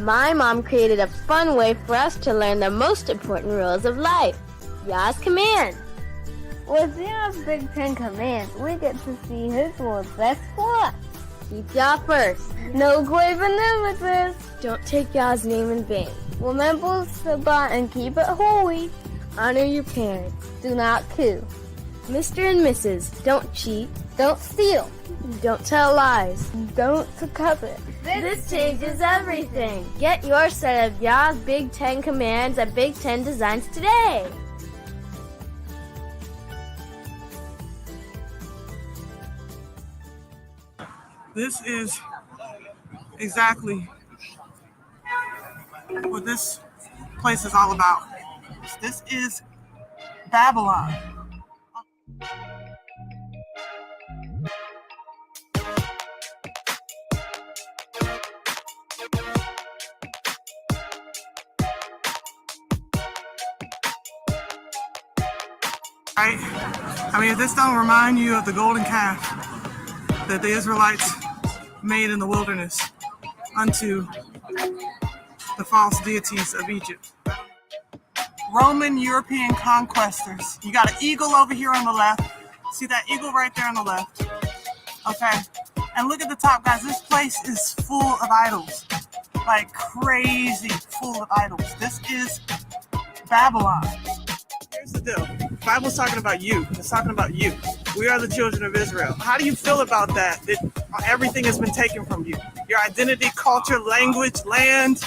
My mom created a fun way for us to learn the most important rules of life. Yah's command. With Yah's Big 10 commands, we get to see His what's best for us. Keep Yah first. No graven images. Don't take Yah's name in vain. Remember Shabbat and keep it holy. Honor your parents. Do not kill. Mr. and Mrs., don't cheat. Don't steal. Don't tell lies. Don't covet. This changes everything. Get your set of Yah's Big 10 commands at Big 10 Designs today. This is exactly what this place is all about. This is Babylon. Right? I mean, if this don't remind you of the golden calf that the Israelites made in the wilderness unto the false deities of Egypt. Roman European conquestors. You got an eagle over here on the left. See that eagle right there on the left? Okay. And look at the top, guys. This place is full of idols. Like crazy full of idols. This is Babylon. Here's the deal. The Bible's talking about you. It's talking about you. We are the children of Israel. How do you feel about that? That everything has been taken from you? Your identity, culture, language, land.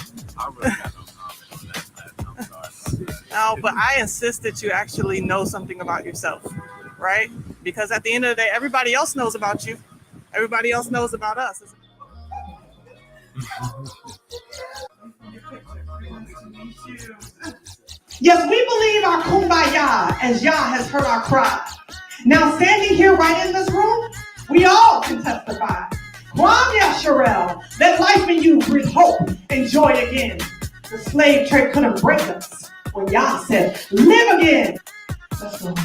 No, but I insist that you actually know something about yourself, right? Because at the end of the day, everybody else knows about you. Everybody else knows about us. Yes, we believe our kumbaya as Yah has heard our cry. Now, standing here right in this room, we all can testify. Kwam Yasharel, that life in you brings hope and joy again. The slave trade couldn't break us when Yah said, live again. Let's go.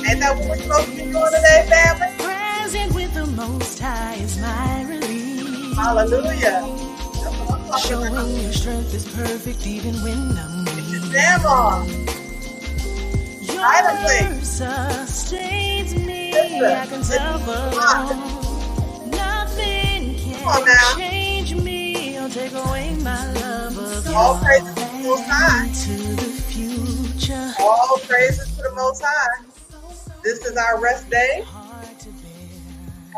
Ain't that what we're supposed to be doing today, family? Present with the Most High is my relief. Hallelujah. Showing your strength is perfect even when I'm weak. Damn on. Your word sustains me. I can suffer alone. Nothing can change me or take away my love of you. All praises to the Most High. To the future. All praises to the Most High. This is our rest day.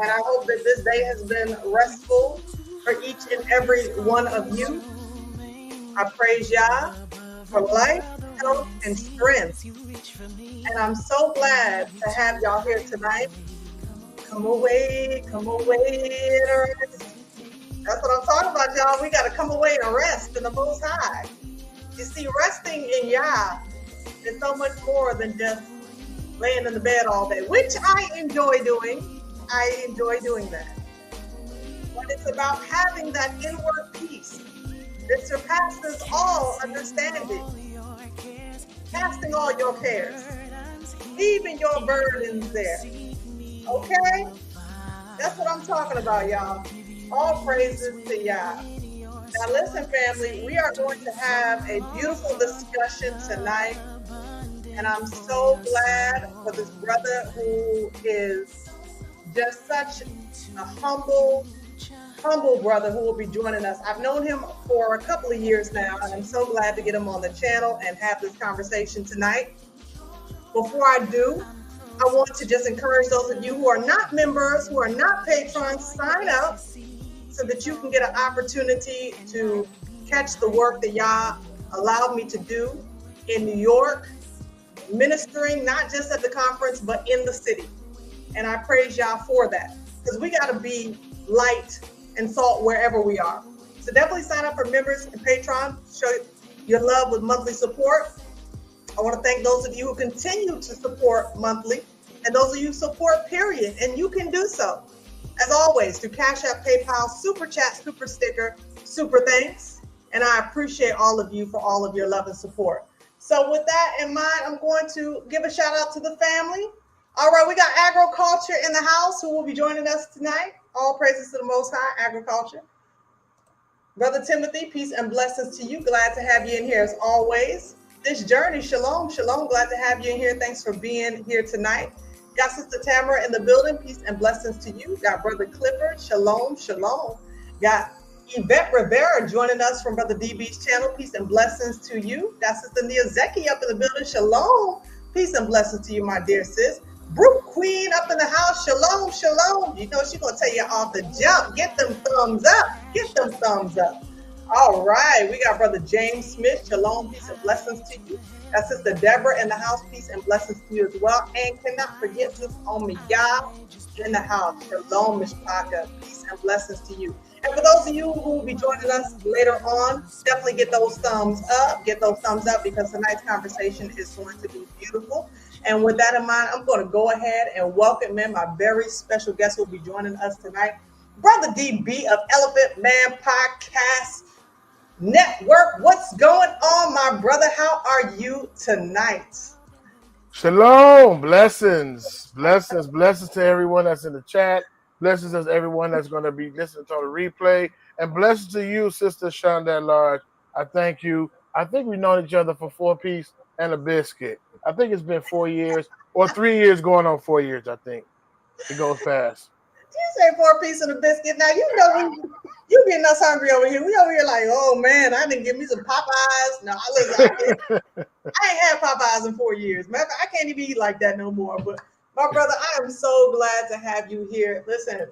And I hope that this day has been restful for each and every one of you. I praise Yah for life, health, and strength. And I'm so glad to have y'all here tonight. Come away, and rest. That's what I'm talking about, y'all. We got to come away and rest in the Most High. You see, resting in Yah is so much more than just laying in the bed all day, which I enjoy doing. I enjoy doing that. But it's about having that inward peace that surpasses all understanding. Casting all your cares. Leaving your burdens there. Okay? That's what I'm talking about, y'all. All praises to Yah. Now listen, family, we are going to have a beautiful discussion tonight. And I'm so glad for this brother who is just such a humble brother who will be joining us. I've known him for a couple of years now, and I'm so glad to get him on the channel and have this conversation tonight. Before I do, I want to just encourage those of you who are not members, who are not patrons, sign up so that you can get an opportunity to catch the work that Yah allowed me to do in New York, ministering not just at the conference, but in the city. And I praise Yah for that, because we got to be light and salt wherever we are. So definitely sign up for members and patrons. Show your love with monthly support. I want to thank those of you who continue to support monthly, and those of you who support period, and you can do so, as always, through CashApp, PayPal, Superchat, Supersticker, Super Thanks. And I appreciate all of you for all of your love and support. So with that in mind, I'm going to give a shout out to the family. All right, we got agriculture in the house who will be joining us tonight. All praises to the Most High, agriculture. Brother Timothy, peace and blessings to you. Glad to have you in here as always. This journey, shalom, shalom. Glad to have you in here. Thanks for being here tonight. Got Sister Tamara in the building. Peace and blessings to you. Got Brother Clifford. Shalom, shalom. Got Yvette Rivera joining us from Brother DB's channel. Peace and blessings to you. Got Sister Nia Zeki up in the building. Shalom. Peace and blessings to you, my dear sis. Brooke Queen up in the house. Shalom, shalom. You know she's going to tell you off the jump. Get them thumbs up. Get them thumbs up. All right. We got Brother James Smith. Shalom. Peace and blessings to you. Got Sister Deborah in the house. Peace and blessings to you as well. And cannot forget Sis Omiyah in the house. Shalom, Mishpaka. Peace and blessings to you. And for those of you who will be joining us later on, definitely get those thumbs up. Get those thumbs up, because tonight's conversation is going to be beautiful. And with that in mind, I'm going to go ahead and welcome in my very special guest who will be joining us tonight, Brother DB of Elephant Man Podcast Network. What's going on, my brother? How are you tonight? Shalom, blessings to everyone that's in the chat. Blessings to everyone that's going to be listening to the replay. And blessings to you, Sister Shonda at large. I thank you. I think we've known each other for 4 piece and a biscuit. I think it's been 4 years or 3 years going on 4 years, I think. It goes fast. You say 4 piece and a biscuit. Now, you know, you getting us hungry over here. We over here like, oh, man, I didn't give me some Popeyes. No, I ain't had Popeyes in 4 years. Matter of fact, I can't even eat like that no more. But my brother, I am so glad to have you here. Listen,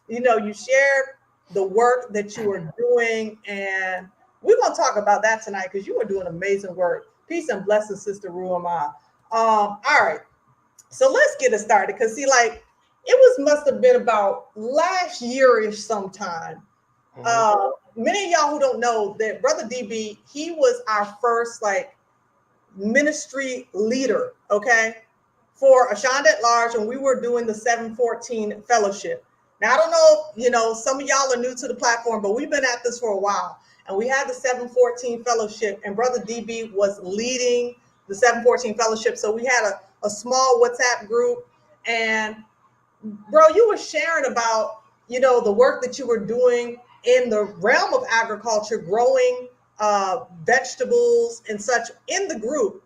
you know, you shared the work that you are doing, and we're going to talk about that tonight, because you are doing amazing work. Peace and blessings, Sister Ruama. All right, so let's get it started, because see, like, must have been about last year-ish sometime. Many of y'all who don't know that Brother DB, he was our first like ministry leader, okay, for Ashanda at large, and we were doing the 714 fellowship. Now, I don't know, you know, some of y'all are new to the platform, but we've been at this for a while. And we had the 714 fellowship, and Brother DB was leading the 714 fellowship. So we had a small WhatsApp group, and bro, you were sharing about, you know, the work that you were doing in the realm of agriculture, growing vegetables and such in the group.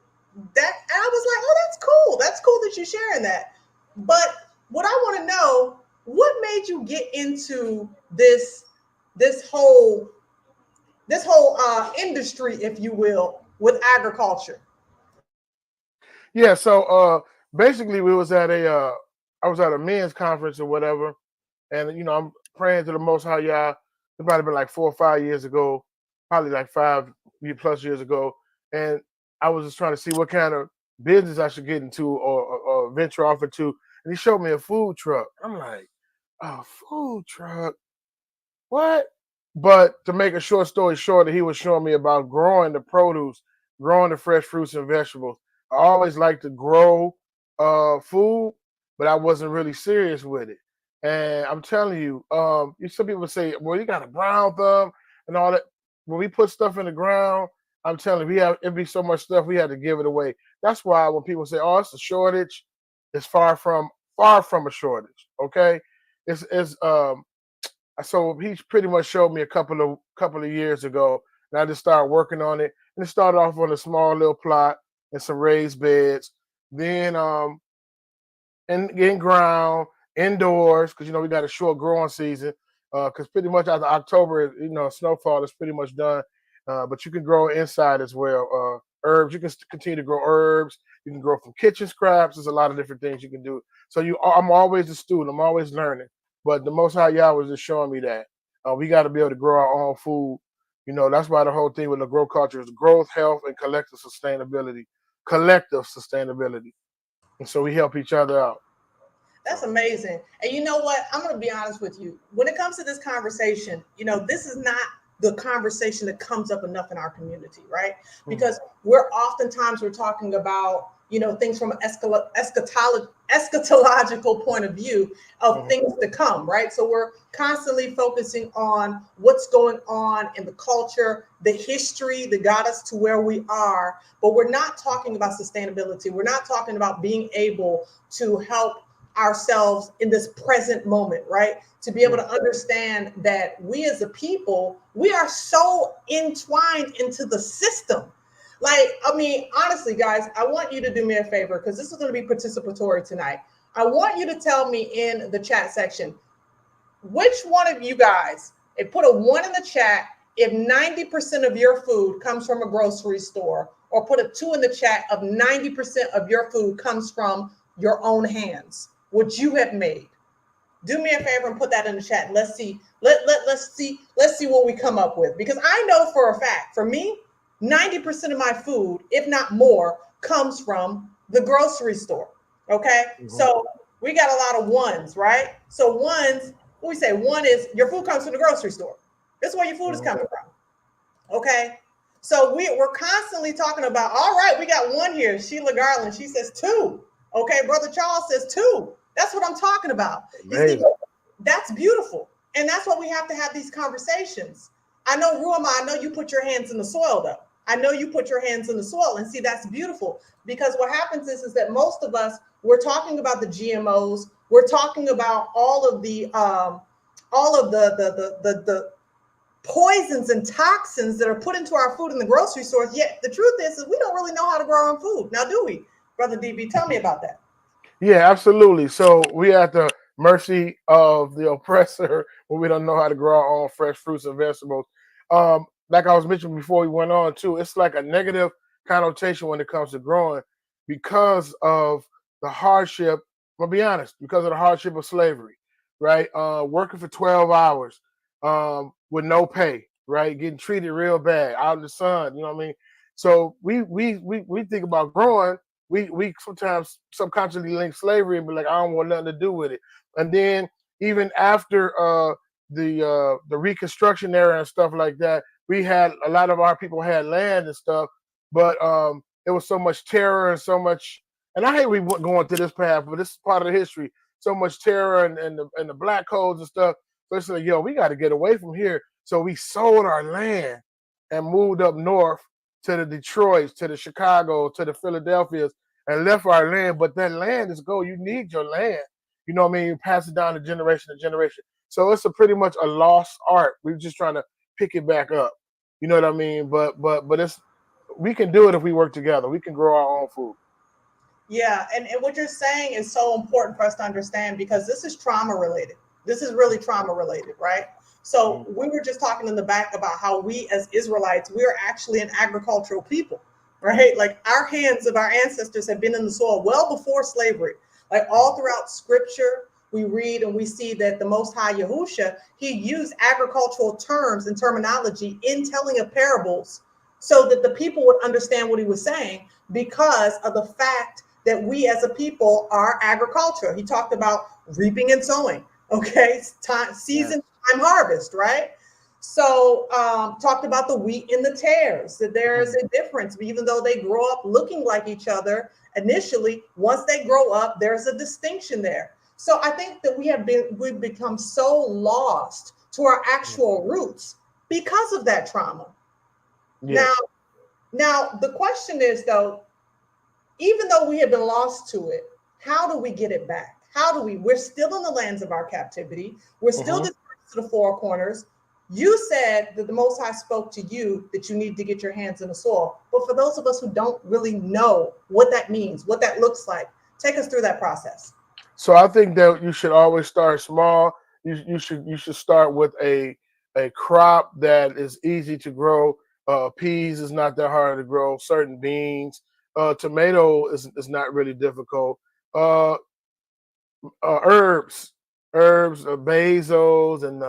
That, and I was like, oh, that's cool. That's cool that you're sharing that. But what I want to know, what made you get into this whole industry, if you will, with agriculture? Yeah, so basically we was at I was at a men's conference or whatever, and you know, I'm praying to the Most High Yah. It might have been like 4 or 5 years ago, probably like 5+ years ago, and I was just trying to see what kind of business I should get into or venture off into, and he showed me a food truck. I'm like, a food truck? what? But to make a short story short, he was showing me about growing the produce, growing the fresh fruits and vegetables. I always liked to grow food, but I wasn't really serious with it. And I'm telling you, some people say, well, you got a brown thumb and all that. When we put stuff in the ground, I'm telling you, it'd be so much stuff we had to give it away. That's why when people say, oh, it's a shortage, it's far from a shortage. Okay. It's so he pretty much showed me a couple of years ago, and I just started working on it. And it started off on a small little plot and some raised beds. Then in ground, indoors, because we got a short growing season. Because pretty much after October, snowfall is pretty much done. But you can grow inside as well. Herbs, you can continue to grow herbs. You can grow from kitchen scraps. There's a lot of different things you can do. So I'm always a student. I'm always learning. But the Most High Yah was just showing me that we got to be able to grow our own food. That's why the whole thing with the grow culture is growth, health, and collective sustainability. And so we help each other out. That's amazing. And you know what? I'm going to be honest with you. When it comes to this conversation, this is not the conversation that comes up enough in our community, right? Because we're talking about, things from an eschatological point of view of things to come, right? So we're constantly focusing on what's going on in the culture, the history that got us to where we are, but we're not talking about sustainability. We're not talking about being able to help ourselves in this present moment, right? To be able to understand that we as a people, we are so entwined into the system. Honestly, guys, I want you to do me a favor, because this is going to be participatory tonight. I want you to tell me in the chat section, which one of you guys, put a 1 in the chat if 90% of your food comes from a grocery store, or put a 2 in the chat of 90% of your food comes from your own hands, what you have made. Do me a favor and put that in the chat. Let's see what we come up with. Because I know for a fact, for me, 90% of my food, if not more, comes from the grocery store. Okay. So we got a lot of ones, right? So ones, what we say, one is your food comes from the grocery store. This is where your food is coming from. Okay. So we're constantly talking about, all right, we got 1 here. Sheila Garland, she says 2. Okay. Brother Charles says 2. That's what I'm talking about. See, that's beautiful. And that's why we have to have these conversations. I know, Ruama, I know you put your hands in the soil, though. I know you put your hands in the soil, and see, that's beautiful, because what happens is that most of us, we're talking about the GMOs. We're talking about all of the poisons and toxins that are put into our food in the grocery stores. Yet the truth is we don't really know how to grow our own food. Now, do we, Brother DB? Tell me about that. Yeah, absolutely. So we at the mercy of the oppressor when we don't know how to grow our own fresh fruits and vegetables. Like I was mentioning before we went on too, it's like a negative connotation when it comes to growing because of the hardship. I'll be honest, because of the hardship of slavery, right? Working for 12 hours with no pay, right? Getting treated real bad out in the sun, you know what I mean? So we think about growing. We sometimes subconsciously link slavery and be like, I don't want nothing to do with it. And then even after the Reconstruction era and stuff like that, we had a lot of our people had land and stuff, but there was so much terror and so much. And I hate we went going to this path, but this is part of the history. So much terror and the black codes and stuff. So it's like, yo, we got to get away from here. So we sold our land and moved up north to the Detroits, to the Chicago, to the Philadelphias, and left our land. But that land is gold. You need your land. You know what I mean? You pass it down to generation to generation. So it's pretty much a lost art. We're just trying to pick it back up. You know what I mean? But we can do it if we work together. We can grow our own food. Yeah, and what you're saying is so important for us to understand, because this is trauma related. This is really trauma related, right? So we were just talking in the back about how we as Israelites, we're actually an agricultural people, right? Like our hands of our ancestors have been in the soil well before slavery. Like all throughout scripture, we read and we see that the Most High Yahusha, he used agricultural terms and terminology in telling of parables so that the people would understand what he was saying, because of the fact that we as a people are agriculture. He talked about reaping and sowing, okay? Season, time harvest, right? So talked about the wheat and the tares, that there's a difference, even though they grow up looking like each other initially. Once they grow up, there's a distinction there. So I think that we've become so lost to our actual roots because of that trauma. Yes. Now the question is though, even though we have been lost to it, how do we get it back? We're still in the lands of our captivity. We're still dispersed to the four corners. You said that the Most High spoke to you that you need to get your hands in the soil. But for those of us who don't really know what that means, what that looks like, take us through that process. So I think that you should always start small. You should start with a crop that is easy to grow. Peas is not that hard to grow. Certain beans, tomato is not really difficult. Herbs, basils and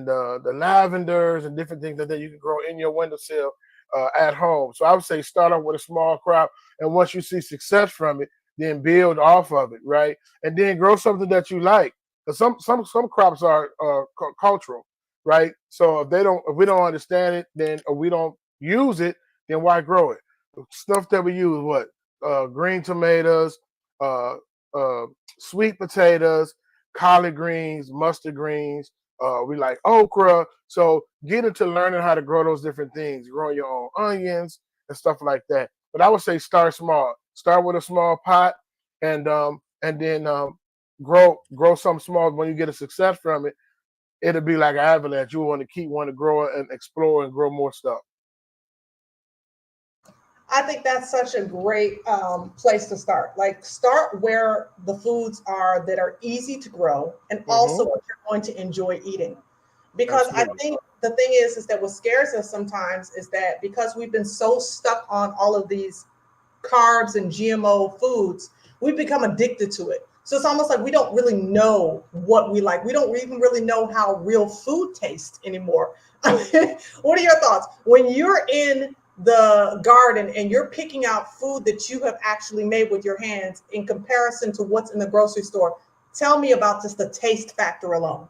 the lavenders and different things that you can grow in your windowsill at home. So I would say start off with a small crop, and once you see success from it, then build off of it, right? And then grow something that you like. Because some crops are cultural, right? So if we don't understand it, then or we don't use it, then why grow it? Stuff that we use, what green tomatoes, sweet potatoes, collard greens, mustard greens. We like okra. So get into learning how to grow those different things, growing your own onions and stuff like that. But I would say start small. Start with a small pot, and then grow something small. When you get a success from it, it'll be like an avalanche. You want to grow and explore and grow more stuff. I think that's such a great place to start. Like start where the foods are that are easy to grow and also what you're going to enjoy eating. Because Absolutely. I think the thing is that what scares us sometimes is that because we've been so stuck on all of these carbs and GMO foods, we've become addicted to it. So it's almost like we don't really know what we like. We don't even really know how real food tastes anymore. What are your thoughts? When you're in the garden and you're picking out food that you have actually made with your hands in comparison to what's in the grocery store, tell me about just the taste factor alone.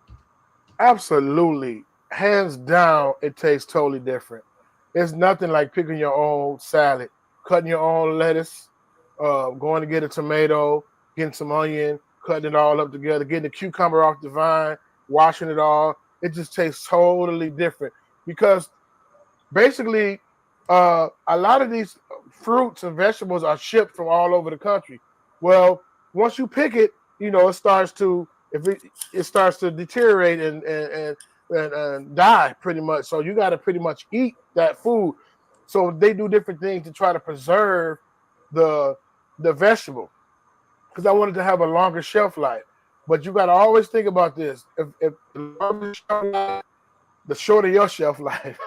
Absolutely. Hands down, it tastes totally different. It's nothing like picking your own salad, cutting your own lettuce, going to get a tomato, getting some onion, cutting it all up together, getting the cucumber off the vine, washing it all. It just tastes totally different because basically a lot of these fruits and vegetables are shipped from all over the country. Well, once you pick it, it starts to deteriorate and die pretty much. So you got to pretty much eat that food. So they do different things to try to preserve the vegetable because I wanted to have a longer shelf life. But you got to always think about this: if the longer shelf life, the shorter your shelf life,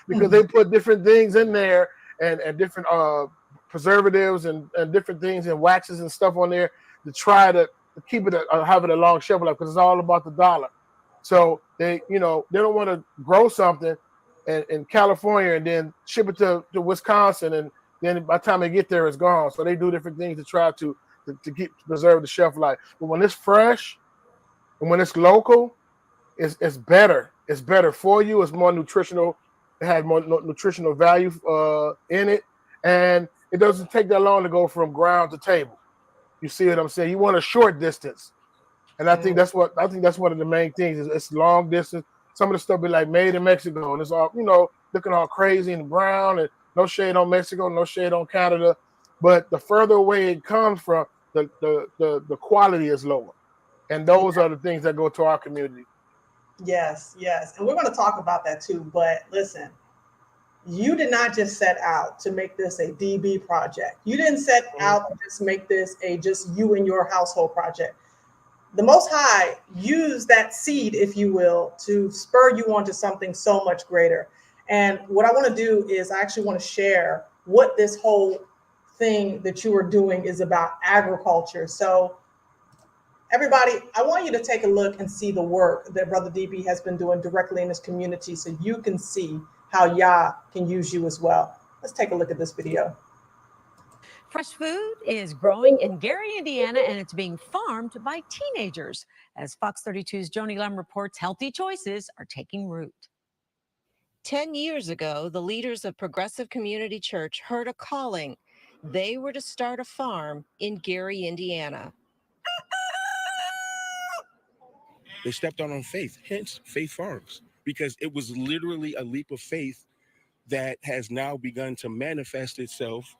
because they put different things in there and different preservatives and different things and waxes and stuff on there to try to keep it have it a long shelf life because it's all about the dollar. So they don't want to grow something in California and then ship it to Wisconsin, and then by the time they get there, it's gone. So they do different things to try to preserve the shelf life. But when it's fresh and when it's local, it's better. It's better for you. It's more nutritional. It has more nutritional value in it, and it doesn't take that long to go from ground to table. You see what I'm saying? You want a short distance, and I think that's one of the main things. Is it's long distance. Some of the stuff be like made in Mexico, and it's all looking all crazy and brown, and no shade on Mexico, no shade on Canada, but the further away it comes from, the quality is lower, and those are the things that go to our community. Yes, and we're going to talk about that too. But listen, you did not just set out to make this a DB project. You didn't set out to just make this a just you and your household project. The Most High used that seed, if you will, to spur you onto something so much greater. And what I want to do is I actually want to share what this whole thing that you are doing is about: agriculture. So everybody, I want you to take a look and see the work that Brother DB has been doing directly in his community so you can see how Yah can use you as well. Let's take a look at this video. Fresh food is growing in Gary, Indiana, and it's being farmed by teenagers. As Fox 32's Joni Lem reports, healthy choices are taking root. 10 years ago, the leaders of Progressive Community Church heard a calling. They were to start a farm in Gary, Indiana. They stepped out on faith, hence Faith Farms, because it was literally a leap of faith that has now begun to manifest itself.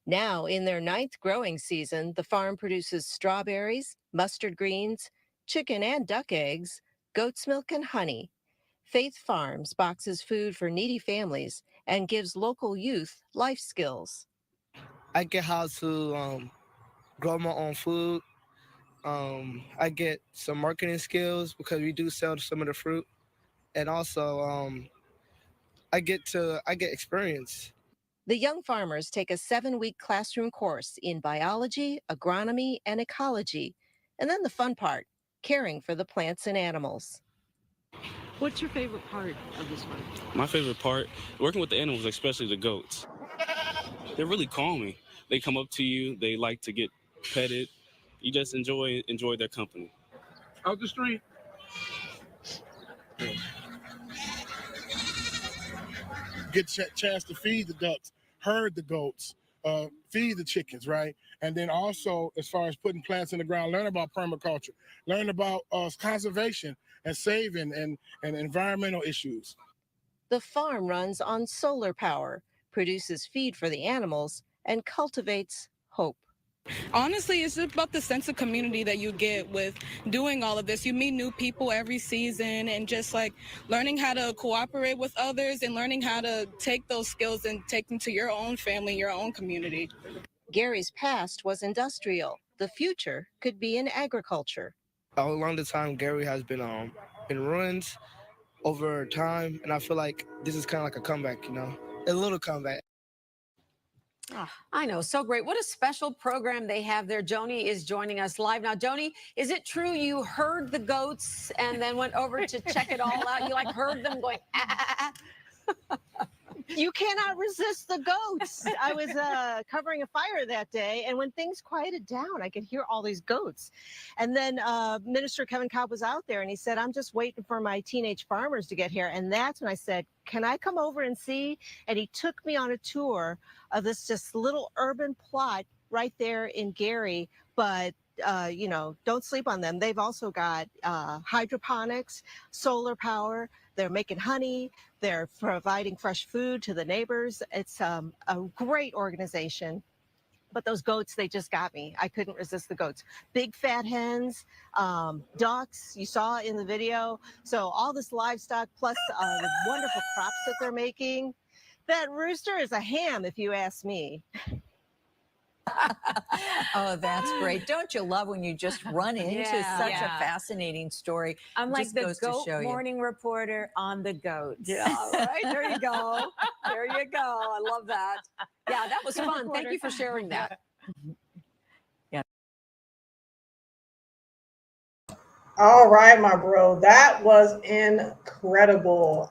Now, in their 9th growing season, the farm produces strawberries, mustard greens, chicken and duck eggs, goat's milk, and honey. Faith Farms boxes food for needy families and gives local youth life skills. I get how to grow my own food. I get some marketing skills because we do sell some of the fruit, and also I get experience. The young farmers take a 7-week classroom course in biology, agronomy, and ecology. And then the fun part, caring for the plants and animals. What's your favorite part of this work? My favorite part, working with the animals, especially the goats. They're really calming. They come up to you, they like to get petted. You just enjoy their company. Out the street. Get a chance to feed the ducks, herd the goats, feed the chickens, right? And then also, as far as putting plants in the ground, learn about permaculture, learn about conservation and saving and environmental issues. The farm runs on solar power, produces feed for the animals, and cultivates hope. Honestly, it's just about the sense of community that you get with doing all of this. You meet new people every season, and just like learning how to cooperate with others and learning how to take those skills and take them to your own family, your own community. Gary's past was industrial. The future could be in agriculture. Along the time, Gary has been in ruins over time, and I feel like this is kind of like a comeback, a little comeback. Oh, I know, so great. What a special program they have there. Joni is joining us live now. Joni, is it true you heard the goats and then went over to check it all out? You heard them going, ah. You cannot resist the goats. I was covering a fire that day, and when things quieted down, I could hear all these goats. And then Minister Kevin Cobb was out there, and he said, I'm just waiting for my teenage farmers to get here. And that's when I said, can I come over and see? And he took me on a tour of this just little urban plot right there in Gary. But don't sleep on them. They've also got hydroponics, solar power. They're making honey. They're providing fresh food to the neighbors. It's a great organization. But those goats, they just got me. I couldn't resist the goats. Big fat hens, ducks, you saw in the video. So all this livestock, plus the wonderful crops that they're making. That rooster is a ham, if you ask me. Oh, that's great. Don't you love when you just run into such a fascinating story? I'm like the goat morning reporter on the goats. Yeah, right. There you go. There you go. I love that. Yeah, that was fun. Thank you for sharing that. Yeah. All right, my bro. That was incredible.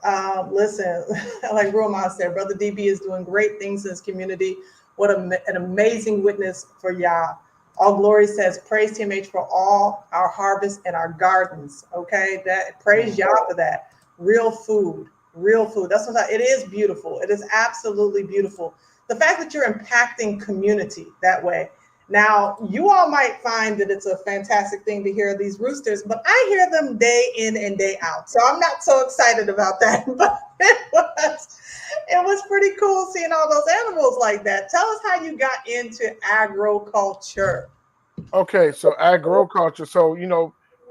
Listen, like Roman said, Brother DB is doing great things in his community. What an amazing witness for Yah. All glory says, praise TMH for all our harvest and our gardens. Okay, praise Yah for that. Real food. That's what it is beautiful. It is absolutely beautiful. The fact that you're impacting community that way. Now, you all might find that it's a fantastic thing to hear these roosters, but I hear them day in and day out. So I'm not so excited about that. But it was pretty cool seeing all those animals like that. Tell us how you got into agriculture. Okay, so agriculture. So,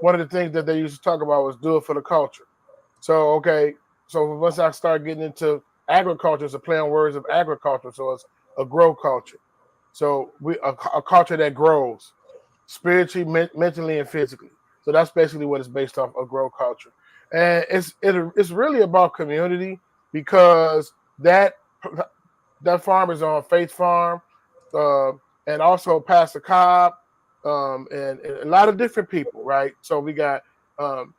one of the things that they used to talk about was do it for the culture. So, so once I started getting into agriculture, it's a play on words of agriculture. So it's a grow culture. So a culture that grows spiritually, mentally, and physically. So that's basically what it's based off of, grow culture. And it's really about community, because that farm is on Faith Farm, and also Pastor Cobb, and a lot of different people, right? So we got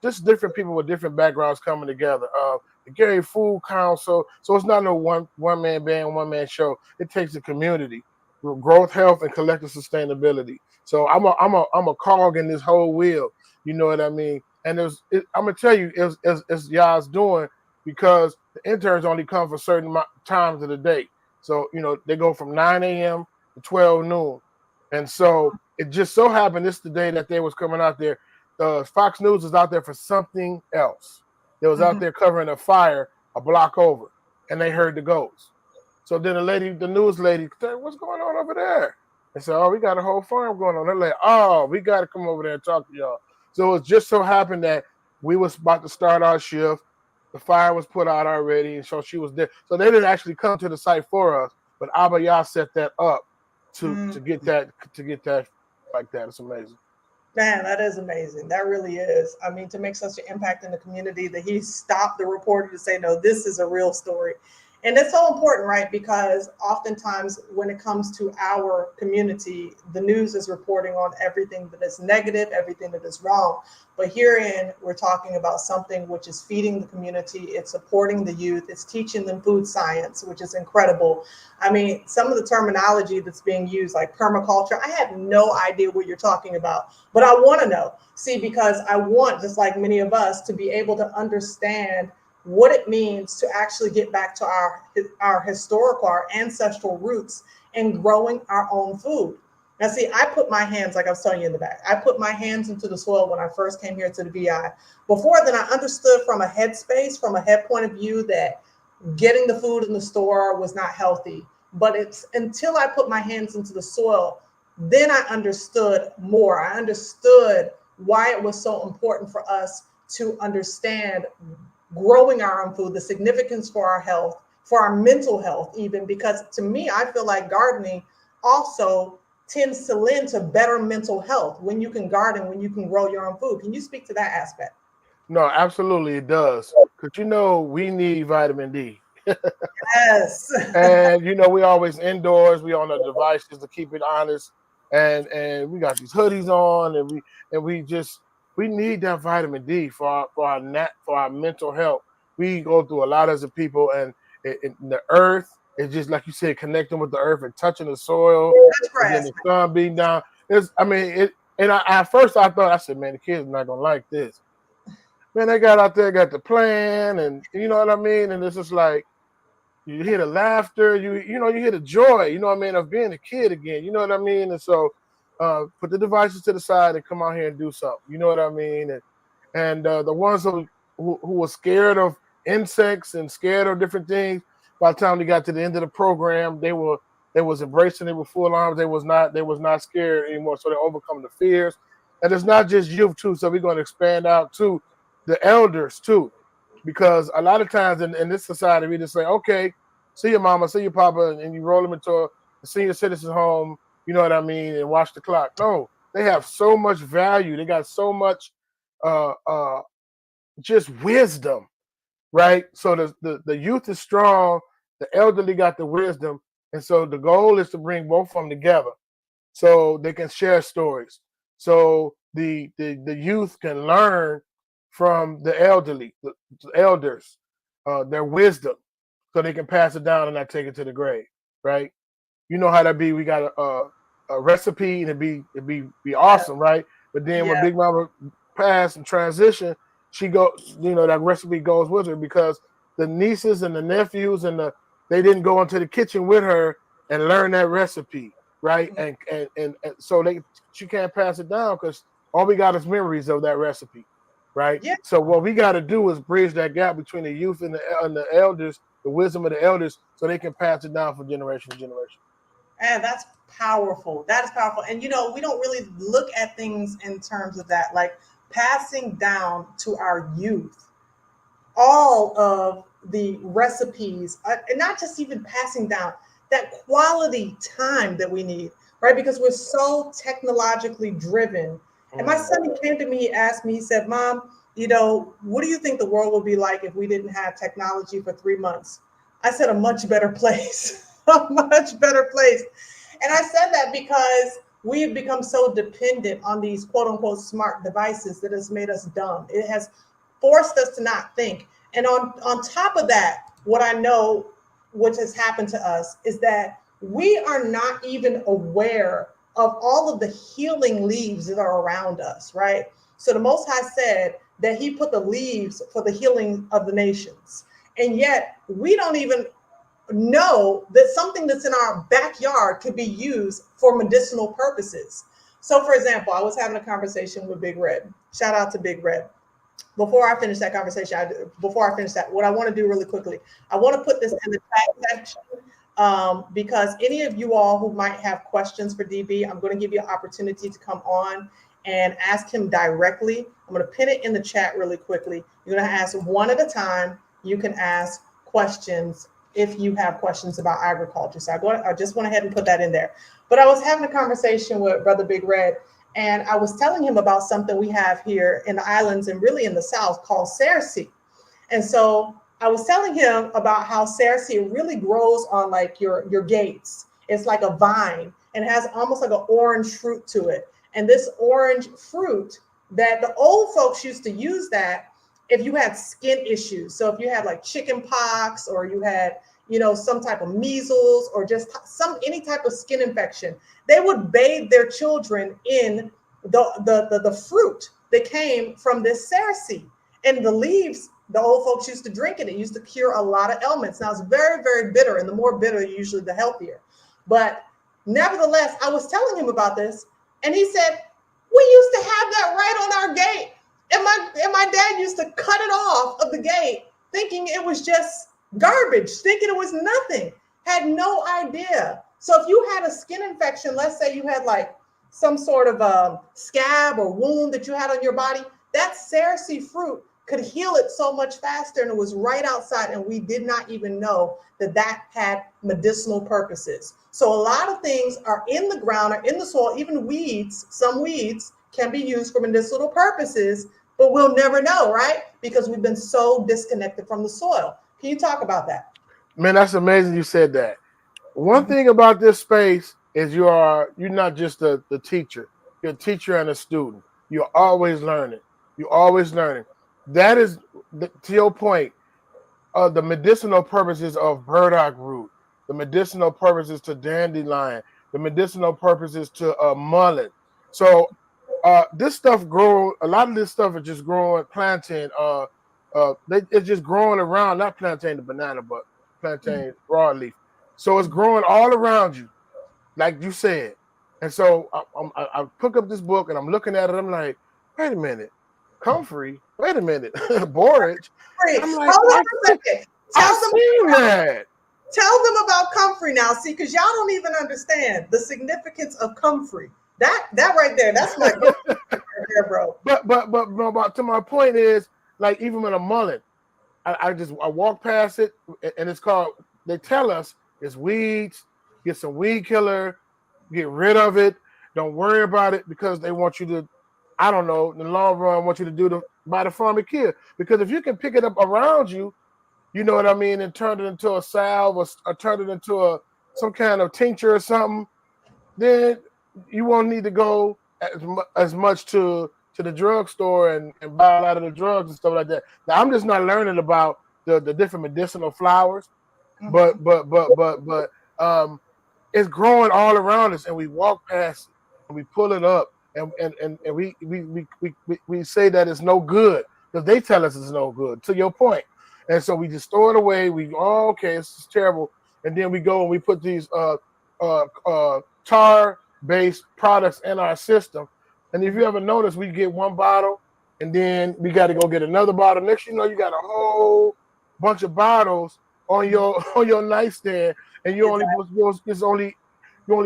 just different people with different backgrounds coming together. The Gary Food Council. So it's not no one man band, one man show. It takes a community growth, health, and collective sustainability. So I'm a cog in this whole wheel. You know what I mean? And I'm gonna tell you, it's y'all's doing because the interns only come for certain times of the day. So they go from 9 a.m. to 12 noon, and so it just so happened this the day that they was coming out there. Fox News is out there for something else. They was out there covering a fire a block over, and they heard the goats. So then the news lady said, "What's going on over there?" They said, "Oh, we got a whole farm going on." They're like, "Oh, we got to come over there and talk to y'all." So it just so happened that we was about to start our shift. The fire was put out already, and so she was there. So they didn't actually come to the site for us, but Abba Yah set that up to get that like that. It's amazing. Man, that is amazing. That really is. I mean, to make such an impact in the community that he stopped the reporter to say, no, this is a real story. And it's so important, right? Because oftentimes when it comes to our community, the news is reporting on everything that is negative, everything that is wrong. But herein, we're talking about something which is feeding the community. It's supporting the youth. It's teaching them food science, which is incredible. I mean, some of the terminology that's being used, like permaculture, I have no idea what you're talking about, but I want to know. See, because I want, just like many of us, to be able to understand what it means to actually get back to our historical, our ancestral roots and growing our own food. Now, see, I put my hands, like I was telling you in the back, I put my hands into the soil when I first came here to the VI. Before then, I understood from a headspace, from a head point of view, that getting the food in the store was not healthy. But it's until I put my hands into the soil, then I understood more. I understood why it was so important for us to understand growing our own food, the significance for our health, for our mental health, even, because to me, I feel like gardening also tends to lend to better mental health when you can garden, when you can grow your own food. Can you speak to that aspect? No, absolutely it does. Because we need vitamin D. Yes. And we always indoors, we on the devices to keep it honest. And we got these hoodies on, and we need that vitamin D for our mental health. We go through a lot as a people, and the earth is just like you said, connecting with the earth and touching the soil, and then the sun beating down. At first I thought, I said, man, the kids are not gonna like this. Man, they got out there, got the plan, and you know what I mean? And it's just like you hear the laughter, you hear the joy, of being a kid again, you know what I mean? And so put the devices to the side and come out here and do something, you know what I mean? And the ones who were scared of insects and scared of different things, by the time they got to the end of the program, they was embracing it with full arms. They was not scared anymore. So they overcome the fears. And it's not just youth too. So we're going to expand out to the elders too. Because a lot of times in this society, we just say, okay, see your mama, see your papa, and you roll them into a senior citizen home, you know what I mean, and watch the clock. No, they have so much value. They got so much just wisdom, right? So the youth is strong, the elderly got the wisdom, and so the goal is to bring both of them together so they can share stories. So the youth can learn from the elderly, the elders, their wisdom, so they can pass it down and not take it to the grave, right? You know how that be. We got a recipe and it'd be awesome, right? But then when Big Mama passed and transitioned, she that recipe goes with her because the nieces and the nephews they didn't go into the kitchen with her and learn that recipe, right? And so she can't pass it down because all we got is memories of that recipe. Right. Yeah. So what we got to do is bridge that gap between the youth and the elders, the wisdom of the elders, so they can pass it down from generation to generation. And that's powerful. That is powerful. And we don't really look at things in terms of that, like passing down to our youth all of the recipes, and not just even passing down that quality time that we need, right? Because we're so technologically driven. And my son, he came to me, he asked me, he said, Mom, what do you think the world would be like if we didn't have technology for 3 months? I said, a much better place, a much better place. And I said that because we have become so dependent on these quote unquote smart devices that has made us dumb. It has forced us to not think. And on top of that, what I know, which has happened to us, is that we are not even aware of all of the healing leaves that are around us, right? So the Most High said that he put the leaves for the healing of the nations. And yet we don't even know that something that's in our backyard could be used for medicinal purposes. So for example, I was having a conversation with Big Red. Shout out to Big Red. Before I finish that conversation, what I want to do really quickly, I want to put this in the chat section because any of you all who might have questions for DB, I'm going to give you an opportunity to come on and ask him directly. I'm going to pin it in the chat really quickly. You're going to ask one at a time. You can ask questions if you have questions about agriculture. So I just went ahead and put that in there. But I was having a conversation with Brother Big Red, and I was telling him about something we have here in the islands and really in the South called cerasee. And so I was telling him about how cerasee really grows on like your gates. It's like a vine and it has almost like an orange fruit to it. And this orange fruit, that the old folks used to use that if you had skin issues. So if you had like chicken pox, or you had, you know, some type of measles, or just any type of skin infection, they would bathe their children in the fruit that came from this cerasee. And the leaves, the old folks used to drink it. It used to cure a lot of ailments. Now it's very, very bitter, and the more bitter, usually the healthier. But nevertheless, I was telling him about this, and he said, we used to have that right on our gate. And my dad used to cut it off of the gate, thinking it was just garbage, thinking it was nothing, had no idea. So if you had a skin infection, let's say you had like some sort of scab or wound that you had on your body, that cerasee fruit could heal it so much faster, and it was right outside, and we did not even know that that had medicinal purposes. So a lot of things are in the ground, or in the soil, even weeds. Some weeds can be used for medicinal purposes, but we'll never know, right? Because we've been so disconnected from the soil. Can you talk about that? Man, that's amazing you said that. One thing about this space is you're not just the teacher. You're a teacher and a student. You're always learning. You're always learning. That is, to your point, the medicinal purposes of burdock root, the medicinal purposes to dandelion, the medicinal purposes to mullet. So this stuff grow. A lot of this stuff is just growing plantain. It's just growing around, not plantain the banana, but plantain broadleaf. So it's growing all around you, like you said. And so I pick up this book and I'm looking at it. I'm like, wait a minute, comfrey. Wait a minute, borage. I'm like, hold on a second. Tell them about comfrey now. See, because y'all don't even understand the significance of comfrey. That right there, that's my right there, bro. But to my point is, like, even with a mullet, I walk past it, and it's called, they tell us it's weeds, get some weed killer, get rid of it, don't worry about it, because they want you to, I don't know, in the long run, want you to buy the pharma kill. Because if you can pick it up around you, you know what I mean, and turn it into a salve, or turn it into some kind of tincture or something, then you won't need to go as much to the drugstore and buy a lot of the drugs and stuff like that. Now, I'm just not learning about the different medicinal flowers, but it's growing all around us, and we walk past it and we pull it up, and we say that it's no good because they tell us it's no good. To your point, and so we just throw it away. Okay, it's terrible, and then we go and we put these tar-based products in our system. And if you ever notice, we get one bottle and then we got to go get another bottle. Next, you know, you got a whole bunch of bottles on your nightstand, and you only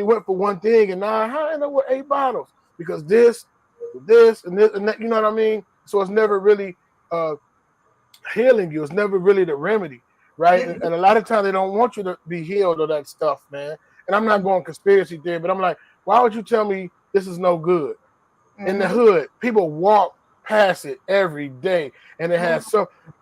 went for one thing, and now I end up with 8 bottles because this and that, you know what I mean? So it's never really healing you. It's never really the remedy, right? And a lot of times they don't want you to be healed of that stuff, man. And I'm not going conspiracy theory, but I'm like, why would you tell me this is no good? In the hood, people walk past it every day, and it has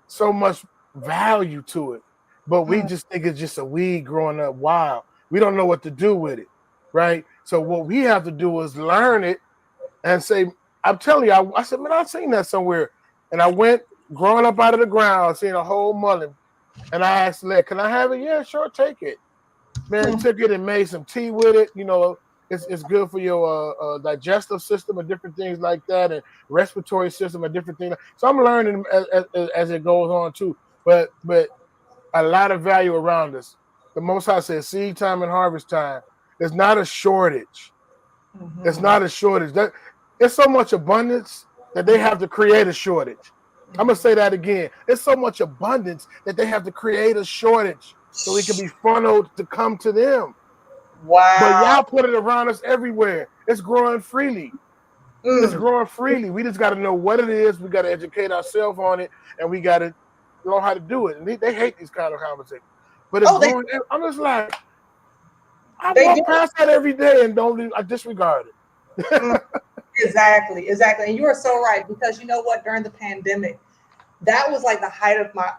so much value to it. But we just think it's just a weed growing up wild. We don't know what to do with it, right? So what we have to do is learn it and say, I'm telling you, I said, man, I've seen that somewhere. And I went growing up out of the ground, seeing a whole mullet. And I asked, can I have it? Yeah, sure, take it. Man, took it and made some tea with it. You know, it's good for your digestive system and different things like that, and respiratory system and different things. So I'm learning as it goes on too. But a lot of value around us. The Most High says seed time and harvest time. It's not a shortage. It's not a shortage. It's so much abundance that they have to create a shortage. I'm gonna say that again. It's so much abundance that they have to create a shortage so it can be funneled to come to them. Wow. But y'all put it around us everywhere. It's growing freely. It's growing freely. We just got to know what it is. We got to educate ourselves on it, and we got to know how to do it. And they hate these kind of conversations. But it's growing. I'm just like, I walk past that every day and I disregard it. Exactly. And you are so right, because you know what? During the pandemic, that was like the height of my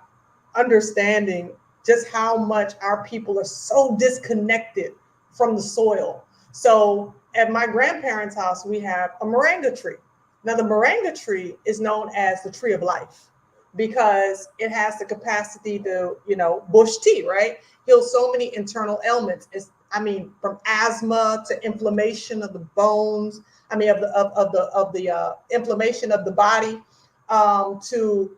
understanding just how much our people are so disconnected from the soil. So at my grandparents' house, we have a moringa tree. Now, the moringa tree is known as the tree of life because it has the capacity to, bush tea, right? Heal so many internal ailments. From asthma to inflammation of the bones. Of the inflammation of the body, to